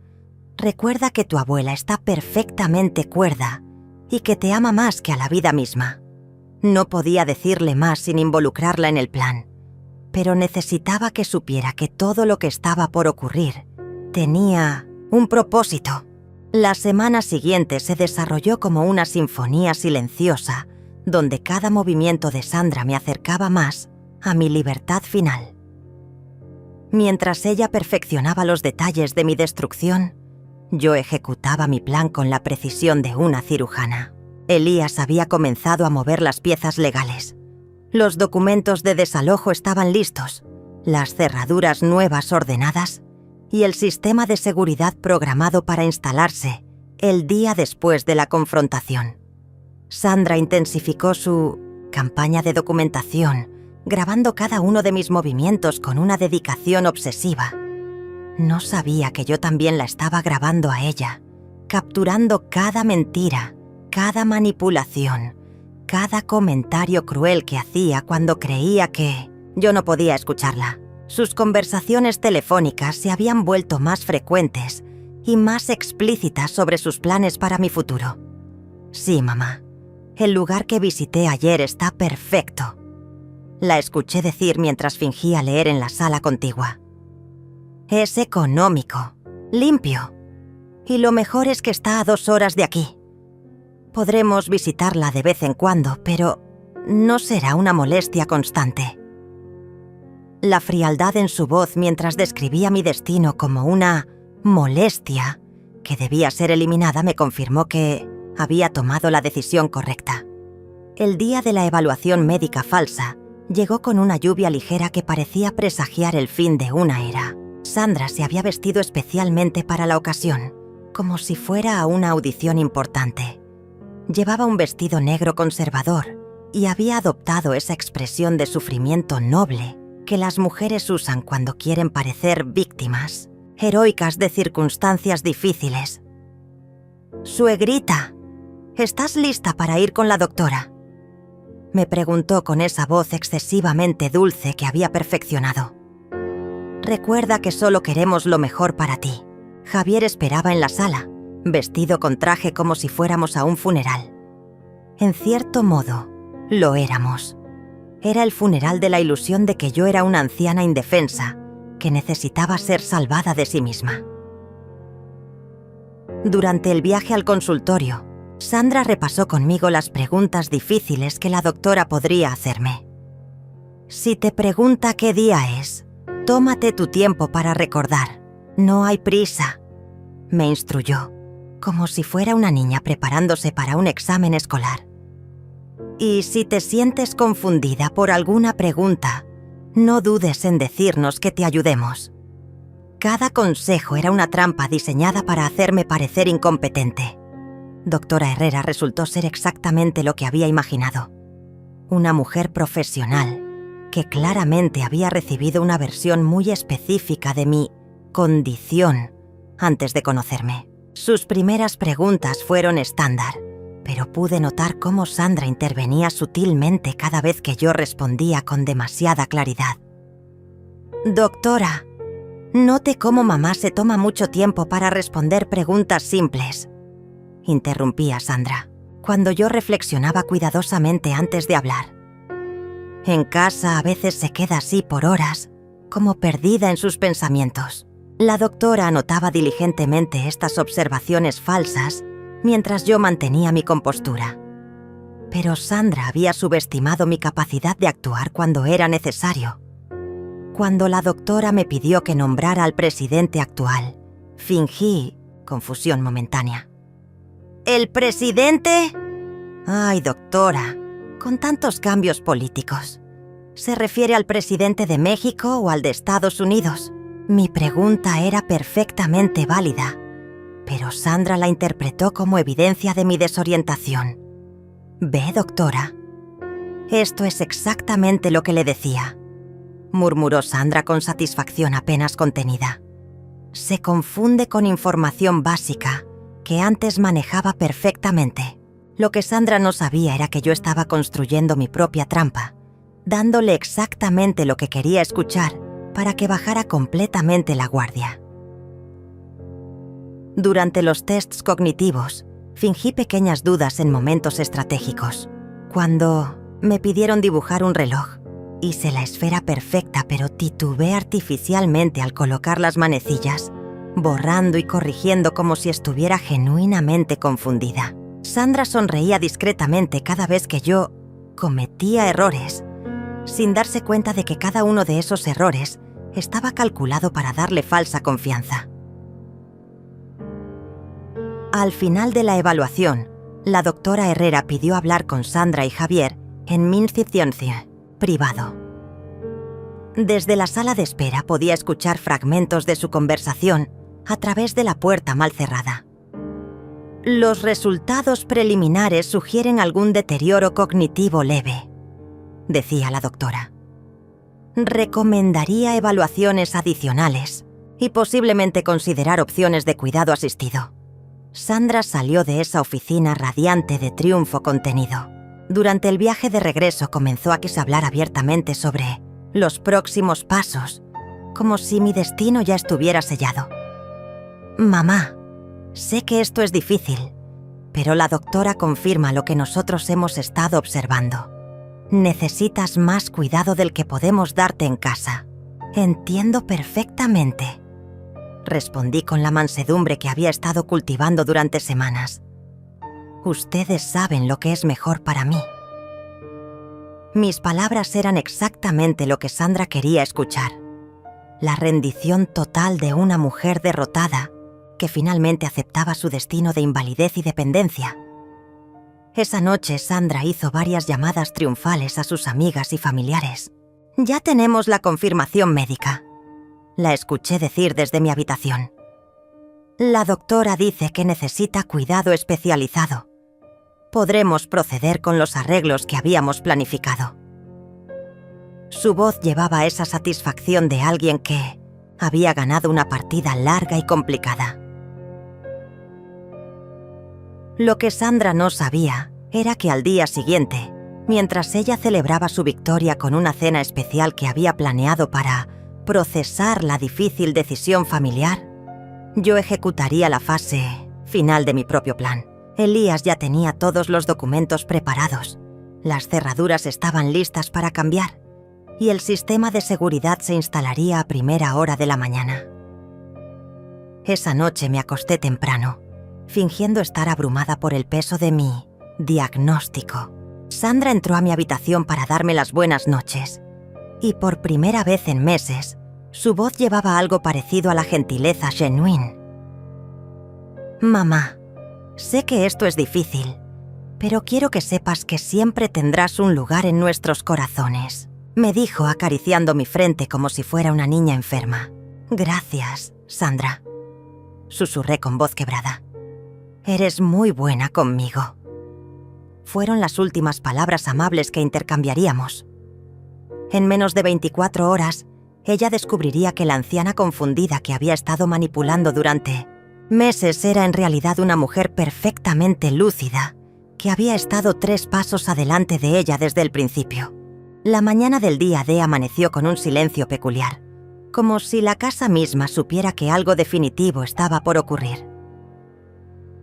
Recuerda que tu abuela está perfectamente cuerda y que te ama más que a la vida misma. No podía decirle más sin involucrarla en el plan, pero necesitaba que supiera que todo lo que estaba por ocurrir tenía un propósito. La semana siguiente se desarrolló como una sinfonía silenciosa, donde cada movimiento de Sandra me acercaba más a mi libertad final. Mientras ella perfeccionaba los detalles de mi destrucción, yo ejecutaba mi plan con la precisión de una cirujana. Elías había comenzado a mover las piezas legales. Los documentos de desalojo estaban listos, las cerraduras nuevas ordenadas y el sistema de seguridad programado para instalarse el día después de la confrontación. Sandra intensificó su campaña de documentación, grabando cada uno de mis movimientos con una dedicación obsesiva. No sabía que yo también la estaba grabando a ella, capturando cada mentira, cada manipulación, cada comentario cruel que hacía cuando creía que yo no podía escucharla. Sus conversaciones telefónicas se habían vuelto más frecuentes y más explícitas sobre sus planes para mi futuro. Sí, mamá, el lugar que visité ayer está perfecto. La escuché decir mientras fingía leer en la sala contigua. Es económico, limpio, y lo mejor es que está a 2 horas de aquí. Podremos visitarla de vez en cuando, pero no será una molestia constante. La frialdad en su voz mientras describía mi destino como una molestia que debía ser eliminada me confirmó que había tomado la decisión correcta. El día de la evaluación médica falsa llegó con una lluvia ligera que parecía presagiar el fin de una era. Sandra se había vestido especialmente para la ocasión, como si fuera a una audición importante. Llevaba un vestido negro conservador y había adoptado esa expresión de sufrimiento noble que las mujeres usan cuando quieren parecer víctimas, heroicas de circunstancias difíciles. «Suegrita, ¿estás lista para ir con la doctora?», me preguntó con esa voz excesivamente dulce que había perfeccionado. «Recuerda que solo queremos lo mejor para ti». Javier esperaba en la sala, vestido con traje como si fuéramos a un funeral. En cierto modo, lo éramos. Era el funeral de la ilusión de que yo era una anciana indefensa que necesitaba ser salvada de sí misma. Durante el viaje al consultorio, Sandra repasó conmigo las preguntas difíciles que la doctora podría hacerme. «Si te pregunta qué día es, tómate tu tiempo para recordar. No hay prisa», me instruyó, como si fuera una niña preparándose para un examen escolar. «Y si te sientes confundida por alguna pregunta, no dudes en decirnos que te ayudemos». Cada consejo era una trampa diseñada para hacerme parecer incompetente. Doctora Herrera resultó ser exactamente lo que había imaginado. Una mujer profesional que claramente había recibido una versión muy específica de mi condición antes de conocerme. Sus primeras preguntas fueron estándar, pero pude notar cómo Sandra intervenía sutilmente cada vez que yo respondía con demasiada claridad. «Doctora, note cómo mamá se toma mucho tiempo para responder preguntas simples», interrumpía Sandra, cuando yo reflexionaba cuidadosamente antes de hablar. «En casa a veces se queda así por horas, como perdida en sus pensamientos». La doctora anotaba diligentemente estas observaciones falsas mientras yo mantenía mi compostura. Pero Sandra había subestimado mi capacidad de actuar cuando era necesario. Cuando la doctora me pidió que nombrara al presidente actual, fingí confusión momentánea. «¿El presidente?» «Ay, doctora, con tantos cambios políticos. ¿Se refiere al presidente de México o al de Estados Unidos?» Mi pregunta era perfectamente válida, pero Sandra la interpretó como evidencia de mi desorientación. «Ve, doctora, esto es exactamente lo que le decía», murmuró Sandra con satisfacción apenas contenida. «Se confunde con información básica que antes manejaba perfectamente». Lo que Sandra no sabía era que yo estaba construyendo mi propia trampa, dándole exactamente lo que quería escuchar para que bajara completamente la guardia. Durante los tests cognitivos, fingí pequeñas dudas en momentos estratégicos. Cuando me pidieron dibujar un reloj, hice la esfera perfecta, pero titubeé artificialmente al colocar las manecillas, borrando y corrigiendo como si estuviera genuinamente confundida. Sandra sonreía discretamente cada vez que yo cometía errores, sin darse cuenta de que cada uno de esos errores estaba calculado para darle falsa confianza. Al final de la evaluación, la doctora Herrera pidió hablar con Sandra y Javier en Minziciencie, privado. Desde la sala de espera podía escuchar fragmentos de su conversación a través de la puerta mal cerrada. Los resultados preliminares sugieren algún deterioro cognitivo leve, decía la doctora. Recomendaría evaluaciones adicionales y posiblemente considerar opciones de cuidado asistido. Sandra salió de esa oficina radiante de triunfo contenido. Durante el viaje de regreso comenzó a hablar abiertamente sobre los próximos pasos, como si mi destino ya estuviera sellado. Mamá, sé que esto es difícil, pero la doctora confirma lo que nosotros hemos estado observando. Necesitas más cuidado del que podemos darte en casa. Entiendo perfectamente, respondí con la mansedumbre que había estado cultivando durante semanas. Ustedes saben lo que es mejor para mí. Mis palabras eran exactamente lo que Sandra quería escuchar. La rendición total de una mujer derrotada que finalmente aceptaba su destino de invalidez y dependencia. Esa noche Sandra hizo varias llamadas triunfales a sus amigas y familiares. «Ya tenemos la confirmación médica», la escuché decir desde mi habitación. «La doctora dice que necesita cuidado especializado. Podremos proceder con los arreglos que habíamos planificado». Su voz llevaba esa satisfacción de alguien que había ganado una partida larga y complicada. Lo que Sandra no sabía era que al día siguiente, mientras ella celebraba su victoria con una cena especial que había planeado para procesar la difícil decisión familiar, yo ejecutaría la fase final de mi propio plan. Elías ya tenía todos los documentos preparados, las cerraduras estaban listas para cambiar y el sistema de seguridad se instalaría a primera hora de la mañana. Esa noche me acosté temprano, fingiendo estar abrumada por el peso de mi diagnóstico. Sandra entró a mi habitación para darme las buenas noches, y por primera vez en meses, su voz llevaba algo parecido a la gentileza genuine. «Mamá, sé que esto es difícil, pero quiero que sepas que siempre tendrás un lugar en nuestros corazones», me dijo acariciando mi frente como si fuera una niña enferma. «Gracias, Sandra», susurré con voz quebrada. «Eres muy buena conmigo». Fueron las últimas palabras amables que intercambiaríamos. En menos de 24 horas, ella descubriría que la anciana confundida que había estado manipulando durante meses era en realidad una mujer perfectamente lúcida, que había estado 3 pasos adelante de ella desde el principio. La mañana del día D amaneció con un silencio peculiar, como si la casa misma supiera que algo definitivo estaba por ocurrir.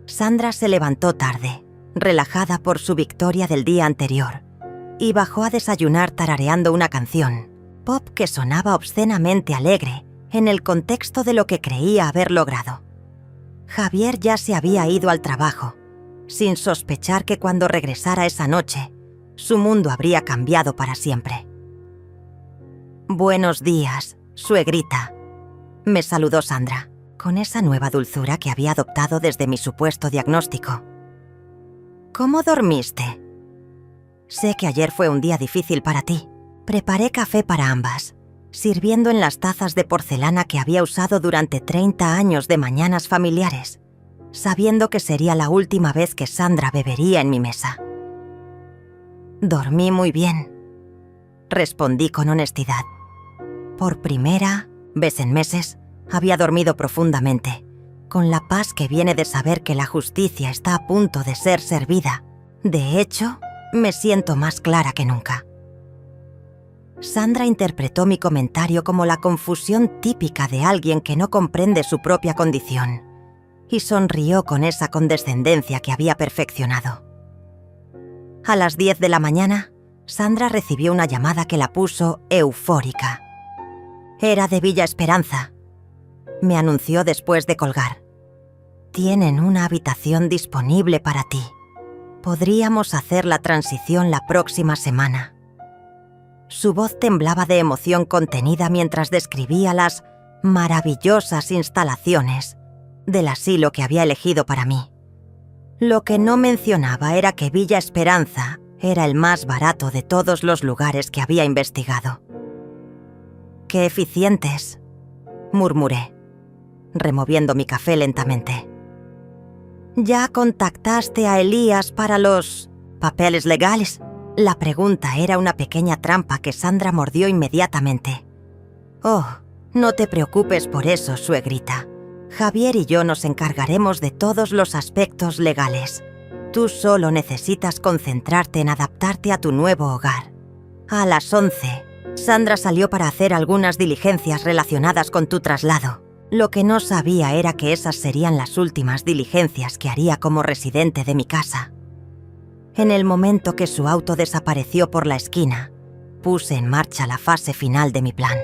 Sandra se levantó tarde, relajada por su victoria del día anterior, y bajó a desayunar tarareando una canción, pop que sonaba obscenamente alegre en el contexto de lo que creía haber logrado. Javier ya se había ido al trabajo, sin sospechar que cuando regresara esa noche, su mundo habría cambiado para siempre. «Buenos días, suegrita», me saludó Sandra, con esa nueva dulzura que había adoptado desde mi supuesto diagnóstico. «¿Cómo dormiste? Sé que ayer fue un día difícil para ti. Preparé café para ambas, sirviendo en las tazas de porcelana que había usado durante 30 años de mañanas familiares, sabiendo que sería la última vez que Sandra bebería en mi mesa». «Dormí muy bien», respondí con honestidad. Por primera vez en meses, había dormido profundamente, con la paz que viene de saber que la justicia está a punto de ser servida. De hecho, me siento más clara que nunca. Sandra interpretó mi comentario como la confusión típica de alguien que no comprende su propia condición y sonrió con esa condescendencia que había perfeccionado. A las 10 de la mañana, Sandra recibió una llamada que la puso eufórica. Era de Villa Esperanza. Me anunció después de colgar. Tienen una habitación disponible para ti. Podríamos hacer la transición la próxima semana. Su voz temblaba de emoción contenida mientras describía las maravillosas instalaciones del asilo que había elegido para mí. Lo que no mencionaba era que Villa Esperanza era el más barato de todos los lugares que había investigado. «¡Qué eficientes!», murmuré, removiendo mi café lentamente. «¿Ya contactaste a Elías para los papeles legales?». La pregunta era una pequeña trampa que Sandra mordió inmediatamente. «Oh, no te preocupes por eso, suegrita. Javier y yo nos encargaremos de todos los aspectos legales. Tú solo necesitas concentrarte en adaptarte a tu nuevo hogar». A las 11, Sandra salió para hacer algunas diligencias relacionadas con tu traslado. Lo que no sabía era que esas serían las últimas diligencias que haría como residente de mi casa. En el momento que su auto desapareció por la esquina, puse en marcha la fase final de mi plan.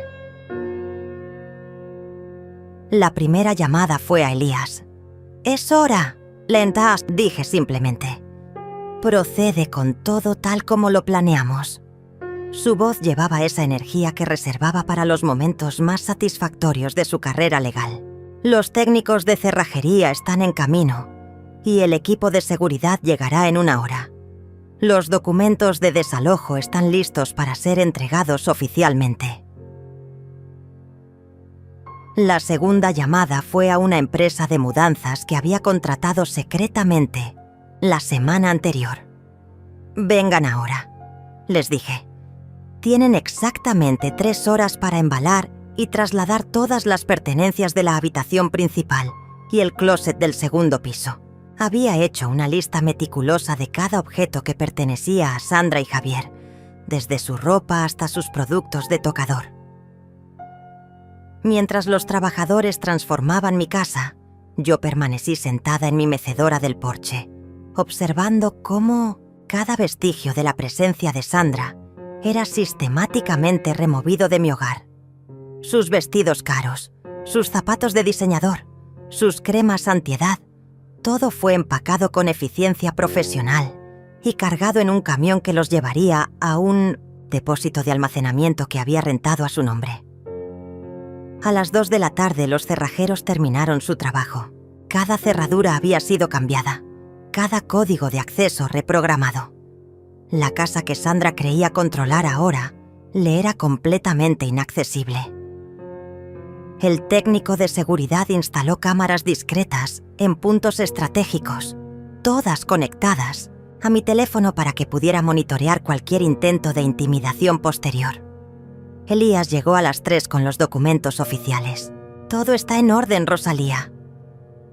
La primera llamada fue a Elías. «Es hora, lentas», dije simplemente. «Procede con todo tal como lo planeamos». Su voz llevaba esa energía que reservaba para los momentos más satisfactorios de su carrera legal. «Los técnicos de cerrajería están en camino y el equipo de seguridad llegará en 1 hora. Los documentos de desalojo están listos para ser entregados oficialmente». La segunda llamada fue a una empresa de mudanzas que había contratado secretamente la semana anterior. «Vengan ahora», les dije. «Tienen exactamente 3 horas para embalar y trasladar todas las pertenencias de la habitación principal y el closet del segundo piso». Había hecho una lista meticulosa de cada objeto que pertenecía a Sandra y Javier, desde su ropa hasta sus productos de tocador. Mientras los trabajadores transformaban mi casa, yo permanecí sentada en mi mecedora del porche, observando cómo cada vestigio de la presencia de Sandra era sistemáticamente removido de mi hogar. Sus vestidos caros, sus zapatos de diseñador, sus cremas antiedad, todo fue empacado con eficiencia profesional y cargado en un camión que los llevaría a un depósito de almacenamiento que había rentado a su nombre. A las 2 de la tarde los cerrajeros terminaron su trabajo. Cada cerradura había sido cambiada, cada código de acceso reprogramado. La casa que Sandra creía controlar ahora le era completamente inaccesible. El técnico de seguridad instaló cámaras discretas en puntos estratégicos, todas conectadas a mi teléfono para que pudiera monitorear cualquier intento de intimidación posterior. Elías llegó a las 3 con los documentos oficiales. «Todo está en orden, Rosalía»,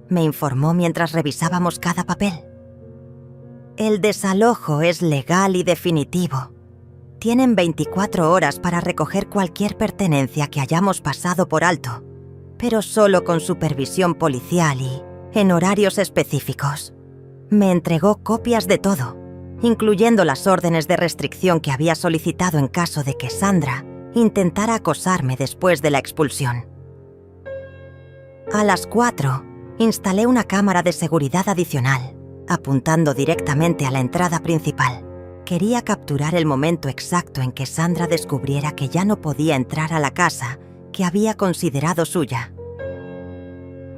me informó mientras revisábamos cada papel. «El desalojo es legal y definitivo. Tienen 24 horas para recoger cualquier pertenencia que hayamos pasado por alto, pero solo con supervisión policial y en horarios específicos». Me entregó copias de todo, incluyendo las órdenes de restricción que había solicitado en caso de que Sandra intentara acosarme después de la expulsión. A las 4, instalé una cámara de seguridad adicional, apuntando directamente a la entrada principal. Quería capturar el momento exacto en que Sandra descubriera que ya no podía entrar a la casa que había considerado suya.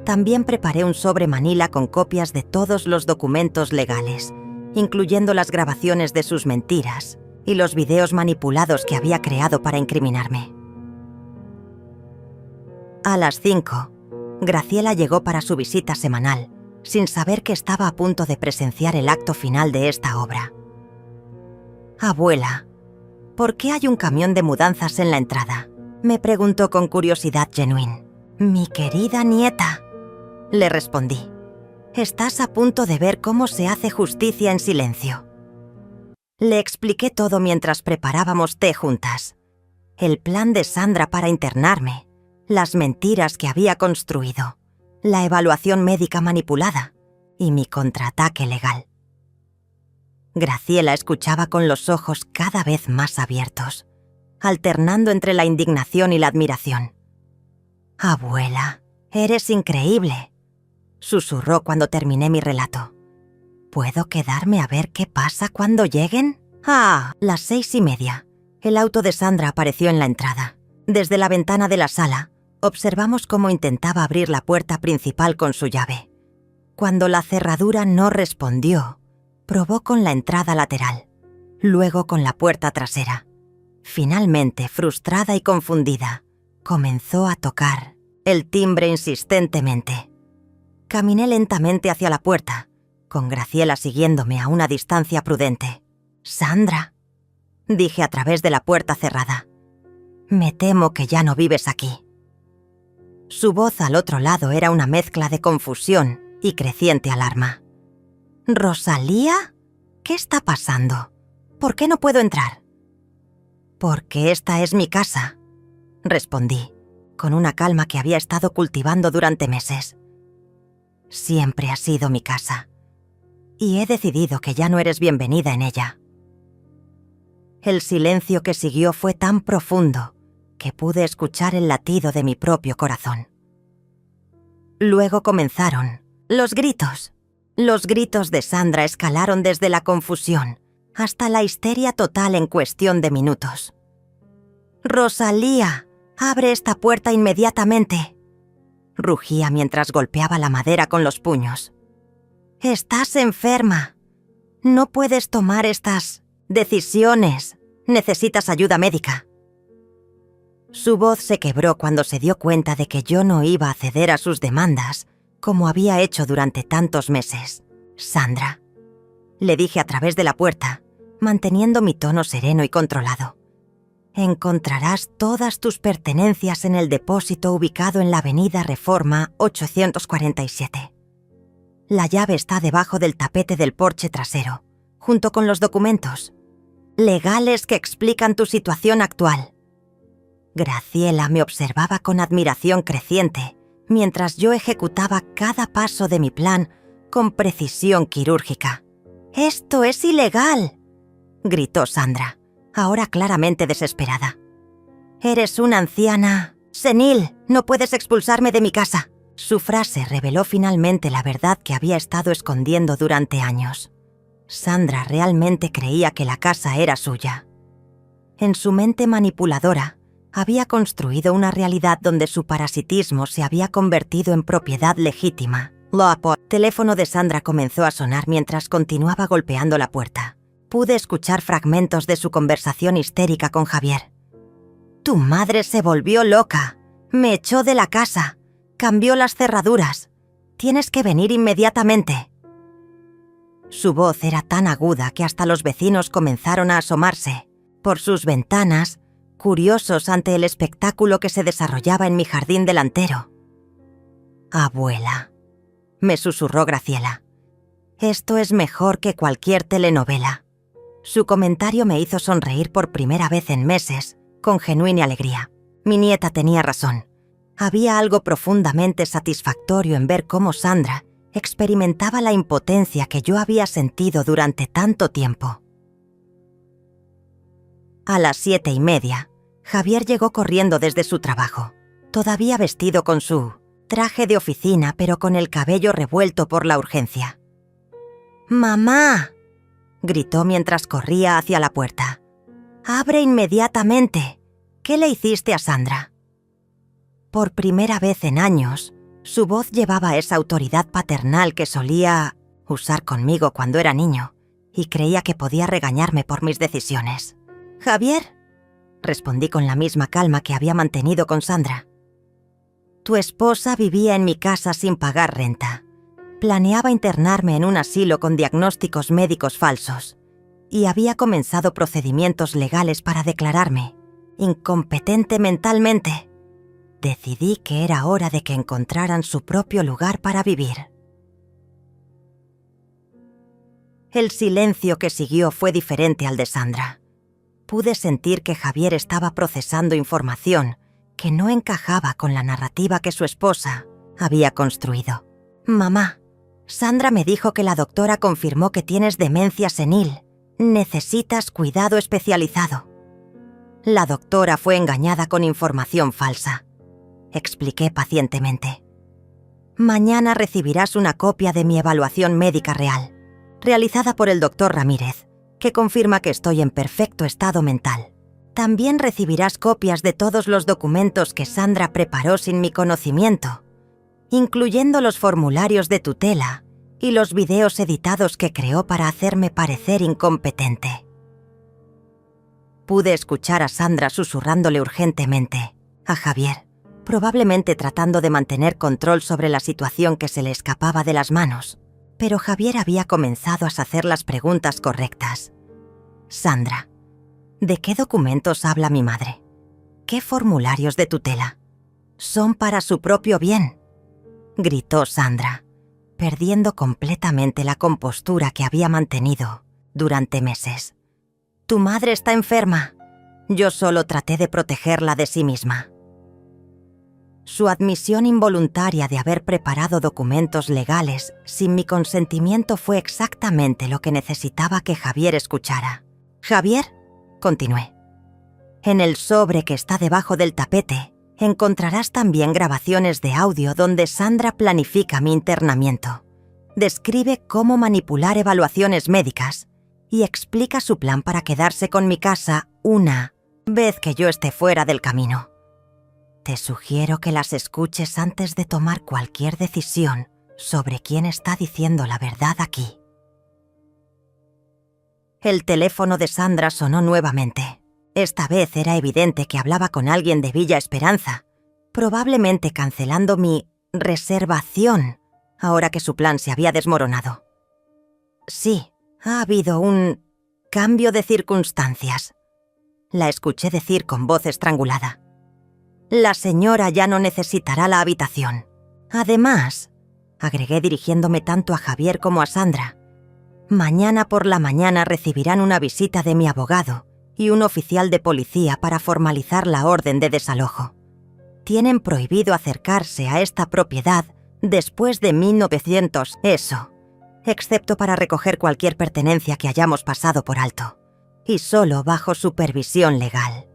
También preparé un sobre manila con copias de todos los documentos legales, incluyendo las grabaciones de sus mentiras y los videos manipulados que había creado para incriminarme. A las 5, Graciela llegó para su visita semanal, sin saber que estaba a punto de presenciar el acto final de esta obra. «Abuela, ¿por qué hay un camión de mudanzas en la entrada?», me preguntó con curiosidad genuina. «Mi querida nieta», le respondí, «estás a punto de ver cómo se hace justicia en silencio». Le expliqué todo mientras preparábamos té juntas. El plan de Sandra para internarme, las mentiras que había construido, la evaluación médica manipulada y mi contraataque legal. Graciela escuchaba con los ojos cada vez más abiertos, alternando entre la indignación y la admiración. «Abuela, eres increíble», susurró cuando terminé mi relato. «¿Puedo quedarme a ver qué pasa cuando lleguen?» Las 6:30. El auto de Sandra apareció en la entrada. Desde la ventana de la sala, observamos cómo intentaba abrir la puerta principal con su llave. Cuando la cerradura no respondió, probó con la entrada lateral, luego con la puerta trasera. Finalmente, frustrada y confundida, comenzó a tocar el timbre insistentemente. Caminé lentamente hacia la puerta, con Graciela siguiéndome a una distancia prudente. «Sandra», dije a través de la puerta cerrada, «me temo que ya no vives aquí». Su voz al otro lado era una mezcla de confusión y creciente alarma. «¿Rosalía? ¿Qué está pasando? ¿Por qué no puedo entrar?» «Porque esta es mi casa», respondí, con una calma que había estado cultivando durante meses. «Siempre ha sido mi casa, y he decidido que ya no eres bienvenida en ella». El silencio que siguió fue tan profundo que pude escuchar el latido de mi propio corazón. Luego comenzaron los gritos. Los gritos de Sandra escalaron desde la confusión hasta la histeria total en cuestión de minutos. «Rosalía, abre esta puerta inmediatamente», rugía mientras golpeaba la madera con los puños. «Estás enferma. No puedes tomar estas decisiones. Necesitas ayuda médica». Su voz se quebró cuando se dio cuenta de que yo no iba a ceder a sus demandas como había hecho durante tantos meses. «Sandra», le dije a través de la puerta, manteniendo mi tono sereno y controlado, «encontrarás todas tus pertenencias en el depósito ubicado en la avenida Reforma 847. La llave está debajo del tapete del porche trasero, junto con los documentos legales que explican tu situación actual». Graciela me observaba con admiración creciente mientras yo ejecutaba cada paso de mi plan con precisión quirúrgica. «¡Esto es ilegal!», gritó Sandra, ahora claramente desesperada. «Eres una anciana senil, no puedes expulsarme de mi casa». Su frase reveló finalmente la verdad que había estado escondiendo durante años. Sandra realmente creía que la casa era suya. En su mente manipuladora, había construido una realidad donde su parasitismo se había convertido en propiedad legítima. El teléfono de Sandra comenzó a sonar mientras continuaba golpeando la puerta. Pude escuchar fragmentos de su conversación histérica con Javier. «Tu madre se volvió loca. Me echó de la casa. Cambió las cerraduras. Tienes que venir inmediatamente». Su voz era tan aguda que hasta los vecinos comenzaron a asomarse por sus ventanas, curiosos ante el espectáculo que se desarrollaba en mi jardín delantero. «Abuela», me susurró Graciela, «esto es mejor que cualquier telenovela». Su comentario me hizo sonreír por primera vez en meses, con genuina alegría. Mi nieta tenía razón. Había algo profundamente satisfactorio en ver cómo Sandra experimentaba la impotencia que yo había sentido durante tanto tiempo. A las 7:30, Javier llegó corriendo desde su trabajo, todavía vestido con su traje de oficina pero con el cabello revuelto por la urgencia. «¡Mamá!», gritó mientras corría hacia la puerta. «¡Abre inmediatamente! ¿Qué le hiciste a Sandra?». Por primera vez en años, su voz llevaba esa autoridad paternal que solía usar conmigo cuando era niño y creía que podía regañarme por mis decisiones. «Javier», respondí con la misma calma que había mantenido con Sandra. «Tu esposa vivía en mi casa sin pagar renta. Planeaba internarme en un asilo con diagnósticos médicos falsos y había comenzado procedimientos legales para declararme incompetente mentalmente. Decidí que era hora de que encontraran su propio lugar para vivir». El silencio que siguió fue diferente al de Sandra. pude sentir que Javier estaba procesando información que no encajaba con la narrativa que su esposa había construido. «Mamá, Sandra me dijo que la doctora confirmó que tienes demencia senil. Necesitas cuidado especializado». La doctora fue engañada con información falsa, expliqué pacientemente. «Mañana recibirás una copia de mi evaluación médica real, realizada por el doctor Ramírez, que confirma que estoy en perfecto estado mental. También recibirás copias de todos los documentos que Sandra preparó sin mi conocimiento, incluyendo los formularios de tutela y los videos editados que creó para hacerme parecer incompetente». Pude escuchar a Sandra susurrándole urgentemente a Javier, probablemente tratando de mantener control sobre la situación que se le escapaba de las manos. Pero Javier había comenzado a hacer las preguntas correctas. «Sandra, ¿de qué documentos habla mi madre? ¿Qué formularios de tutela? Son para su propio bien», gritó Sandra, perdiendo completamente la compostura que había mantenido durante meses. «Tu madre está enferma. Yo solo traté de protegerla de sí misma». Su admisión involuntaria de haber preparado documentos legales sin mi consentimiento fue exactamente lo que necesitaba que Javier escuchara. «Javier», continué, «en el sobre que está debajo del tapete encontrarás también grabaciones de audio donde Sandra planifica mi internamiento. Describe cómo manipular evaluaciones médicas y explica su plan para quedarse con mi casa una vez que yo esté fuera del camino. Te sugiero que las escuches antes de tomar cualquier decisión sobre quién está diciendo la verdad aquí». El teléfono de Sandra sonó nuevamente. Esta vez era evidente que hablaba con alguien de Villa Esperanza, probablemente cancelando mi reservación ahora que su plan se había desmoronado. «Sí, ha habido un cambio de circunstancias», la escuché decir con voz estrangulada. «La señora ya no necesitará la habitación. Además», agregué dirigiéndome tanto a Javier como a Sandra, «mañana por la mañana recibirán una visita de mi abogado y un oficial de policía para formalizar la orden de desalojo. Tienen prohibido acercarse a esta propiedad después de 1900, excepto para recoger cualquier pertenencia que hayamos pasado por alto, y solo bajo supervisión legal».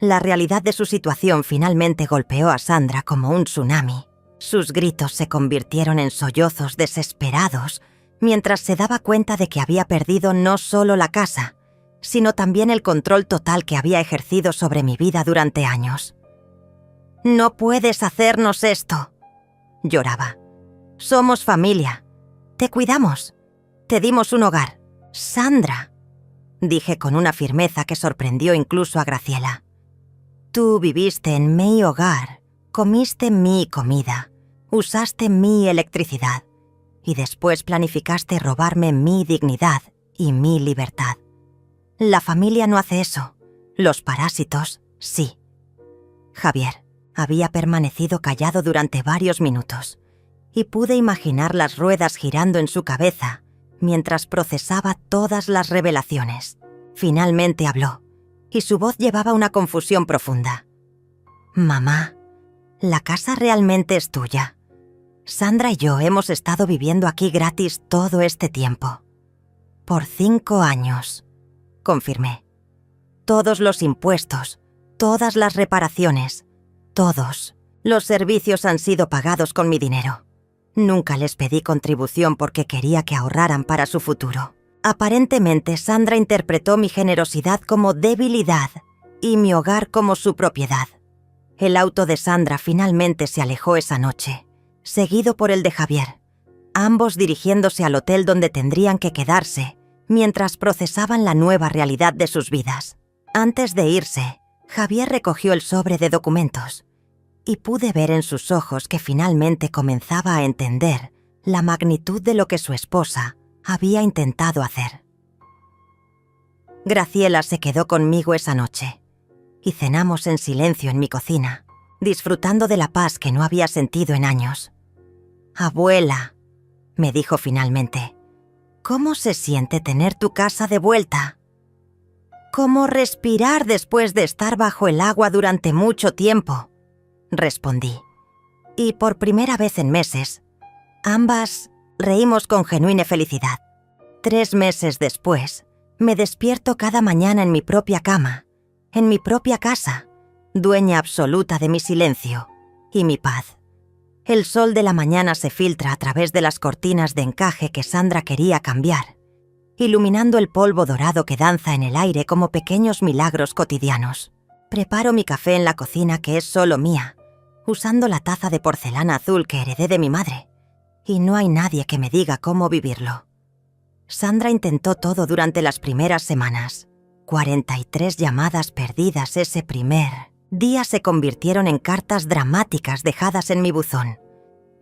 La realidad de su situación finalmente golpeó a Sandra como un tsunami. Sus gritos se convirtieron en sollozos desesperados mientras se daba cuenta de que había perdido no solo la casa, sino también el control total que había ejercido sobre mi vida durante años. «No puedes hacernos esto», lloraba. «Somos familia. Te cuidamos. Te dimos un hogar. Sandra», dije con una firmeza que sorprendió incluso a Graciela. «Tú viviste en mi hogar, comiste mi comida, usaste mi electricidad y después planificaste robarme mi dignidad y mi libertad. La familia no hace eso. Los parásitos, sí». Javier había permanecido callado durante varios minutos y pude imaginar las ruedas girando en su cabeza mientras procesaba todas las revelaciones. Finalmente habló y su voz llevaba una confusión profunda. «Mamá, la casa realmente es tuya. Sandra y yo hemos estado viviendo aquí gratis todo este tiempo. Por 5 años», confirmé. «Todos los impuestos, todas las reparaciones, todos los servicios han sido pagados con mi dinero. Nunca les pedí contribución porque quería que ahorraran para su futuro. Aparentemente, Sandra interpretó mi generosidad como debilidad y mi hogar como su propiedad. El auto de Sandra finalmente se alejó esa noche, seguido por el de Javier, ambos dirigiéndose al hotel donde tendrían que quedarse mientras procesaban la nueva realidad de sus vidas. Antes de irse, Javier recogió el sobre de documentos y pude ver en sus ojos que finalmente comenzaba a entender la magnitud de lo que su esposa había intentado hacer. Graciela se quedó conmigo esa noche y cenamos en silencio en mi cocina, disfrutando de la paz que no había sentido en años. «Abuela», me dijo finalmente, «¿cómo se siente tener tu casa de vuelta?» Como respirar después de estar bajo el agua durante mucho tiempo, respondí. Y por primera vez en meses, ambas reímos con genuina felicidad. 3 meses después, me despierto cada mañana en mi propia cama, en mi propia casa, dueña absoluta de mi silencio y mi paz. El sol de la mañana se filtra a través de las cortinas de encaje que Sandra quería cambiar, iluminando el polvo dorado que danza en el aire como pequeños milagros cotidianos. Preparo mi café en la cocina, que es solo mía, usando la taza de porcelana azul que heredé de mi madre, y no hay nadie que me diga cómo vivirlo. Sandra intentó todo durante las primeras semanas. 43 llamadas perdidas ese primer día se convirtieron en cartas dramáticas dejadas en mi buzón.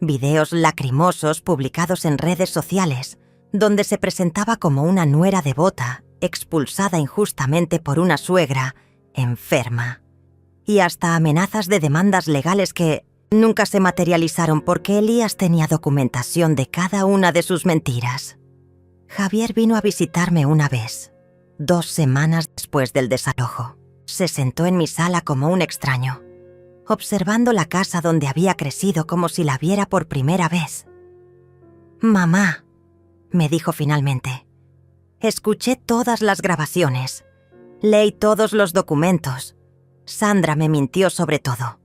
Videos lacrimosos publicados en redes sociales, donde se presentaba como una nuera devota, expulsada injustamente por una suegra enferma. Y hasta amenazas de demandas legales que nunca se materializaron porque Elías tenía documentación de cada una de sus mentiras. Javier vino a visitarme una vez, 2 semanas después del desalojo. Se sentó en mi sala como un extraño, observando la casa donde había crecido como si la viera por primera vez. «Mamá», me dijo finalmente, «escuché todas las grabaciones, leí todos los documentos. Sandra me mintió sobre todo».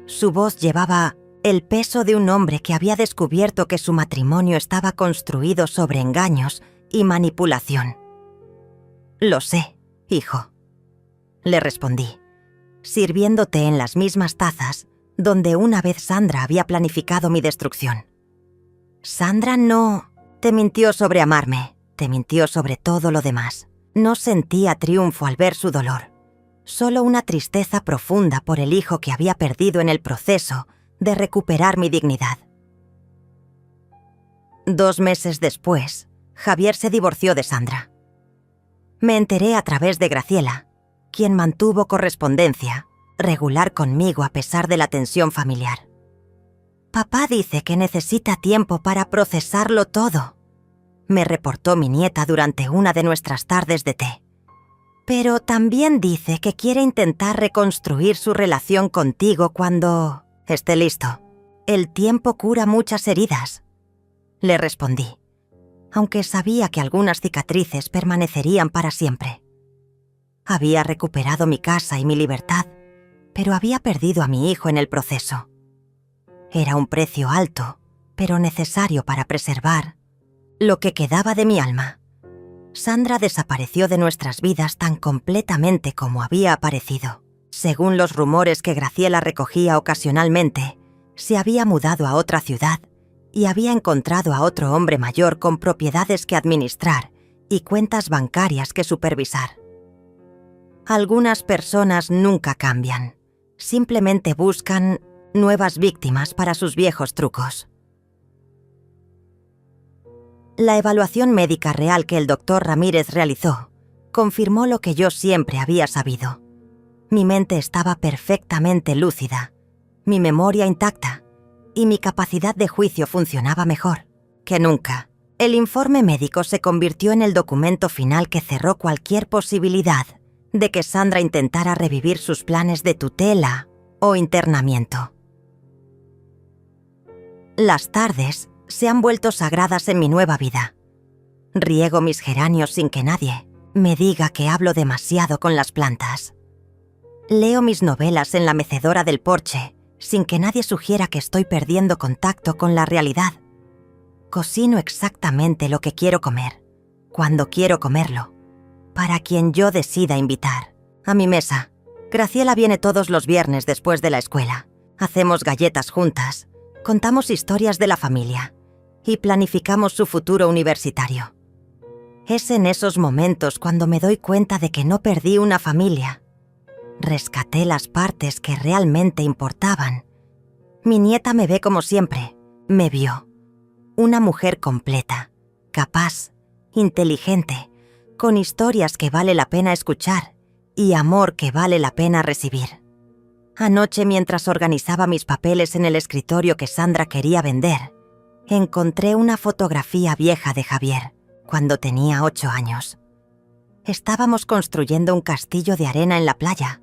Su voz llevaba el peso de un hombre que había descubierto que su matrimonio estaba construido sobre engaños y manipulación. «Lo sé, hijo», le respondí, sirviéndote en las mismas tazas donde una vez Sandra había planificado mi destrucción. Sandra no te mintió sobre amarme, te mintió sobre todo lo demás. No sentía triunfo al ver su dolor, solo una tristeza profunda por el hijo que había perdido en el proceso de recuperar mi dignidad. 2 meses después, Javier se divorció de Sandra. Me enteré a través de Graciela, quien mantuvo correspondencia regular conmigo a pesar de la tensión familiar. «Papá dice que necesita tiempo para procesarlo todo», me reportó mi nieta durante una de nuestras tardes de té. «Pero también dice que quiere intentar reconstruir su relación contigo cuando esté listo. El tiempo cura muchas heridas», le respondí, aunque sabía que algunas cicatrices permanecerían para siempre. Había recuperado mi casa y mi libertad, pero había perdido a mi hijo en el proceso. Era un precio alto, pero necesario para preservar lo que quedaba de mi alma. Sandra desapareció de nuestras vidas tan completamente como había aparecido. Según los rumores que Graciela recogía ocasionalmente, se había mudado a otra ciudad y había encontrado a otro hombre mayor con propiedades que administrar y cuentas bancarias que supervisar. Algunas personas nunca cambian, simplemente buscan nuevas víctimas para sus viejos trucos. La evaluación médica real que el doctor Ramírez realizó confirmó lo que yo siempre había sabido. Mi mente estaba perfectamente lúcida, mi memoria intacta y mi capacidad de juicio funcionaba mejor que nunca. El informe médico se convirtió en el documento final que cerró cualquier posibilidad de que Sandra intentara revivir sus planes de tutela o internamiento. Las tardes se han vuelto sagradas en mi nueva vida. Riego mis geranios sin que nadie me diga que hablo demasiado con las plantas. Leo mis novelas en la mecedora del porche sin que nadie sugiera que estoy perdiendo contacto con la realidad. Cocino exactamente lo que quiero comer, cuando quiero comerlo, para quien yo decida invitar. A mi mesa, Graciela viene todos los viernes después de la escuela. Hacemos galletas juntas, contamos historias de la familia y planificamos su futuro universitario. Es en esos momentos cuando me doy cuenta de que no perdí una familia. Rescaté las partes que realmente importaban. Mi nieta me ve como siempre, me vio. Una mujer completa, capaz, inteligente, con historias que vale la pena escuchar y amor que vale la pena recibir. Anoche, mientras organizaba mis papeles en el escritorio que Sandra quería vender, encontré una fotografía vieja de Javier, cuando tenía 8 años. Estábamos construyendo un castillo de arena en la playa,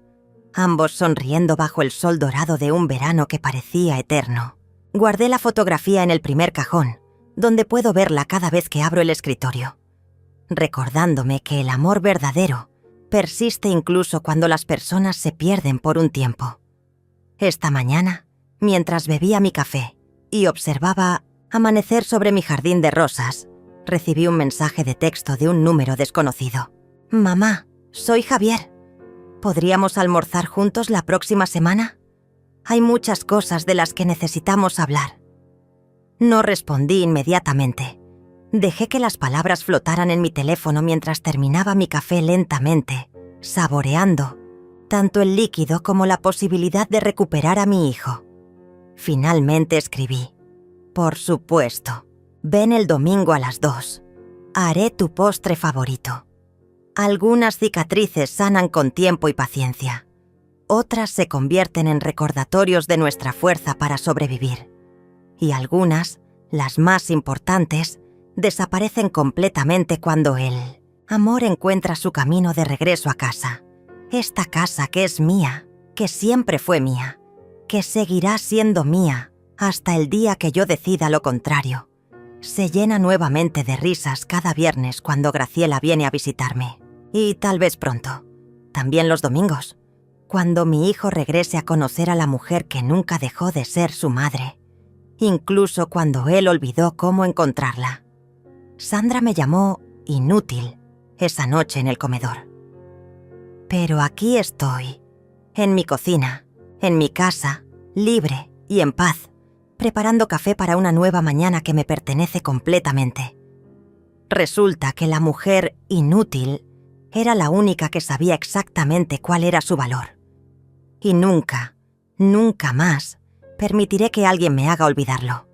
ambos sonriendo bajo el sol dorado de un verano que parecía eterno. Guardé la fotografía en el primer cajón, donde puedo verla cada vez que abro el escritorio, recordándome que el amor verdadero persiste incluso cuando las personas se pierden por un tiempo. Esta mañana, mientras bebía mi café y observaba amanecer sobre mi jardín de rosas, recibí un mensaje de texto de un número desconocido. «Mamá, soy Javier. ¿Podríamos almorzar juntos la próxima semana? Hay muchas cosas de las que necesitamos hablar». No respondí inmediatamente. Dejé que las palabras flotaran en mi teléfono mientras terminaba mi café lentamente, saboreando tanto el líquido como la posibilidad de recuperar a mi hijo. Finalmente escribí: «Por supuesto, ven el domingo a las 2. Haré tu postre favorito». Algunas cicatrices sanan con tiempo y paciencia. Otras se convierten en recordatorios de nuestra fuerza para sobrevivir. Y algunas, las más importantes, desaparecen completamente cuando el amor encuentra su camino de regreso a casa. Esta casa que es mía, que siempre fue mía, que seguirá siendo mía hasta el día que yo decida lo contrario. Se llena nuevamente de risas cada viernes cuando Graciela viene a visitarme. Y tal vez pronto, también los domingos, cuando mi hijo regrese a conocer a la mujer que nunca dejó de ser su madre, incluso cuando él olvidó cómo encontrarla. Sandra me llamó inútil esa noche en el comedor. Pero aquí estoy, en mi cocina, en mi casa, libre y en paz, preparando café para una nueva mañana que me pertenece completamente. Resulta que la mujer inútil era la única que sabía exactamente cuál era su valor. Y nunca, nunca más permitiré que alguien me haga olvidarlo.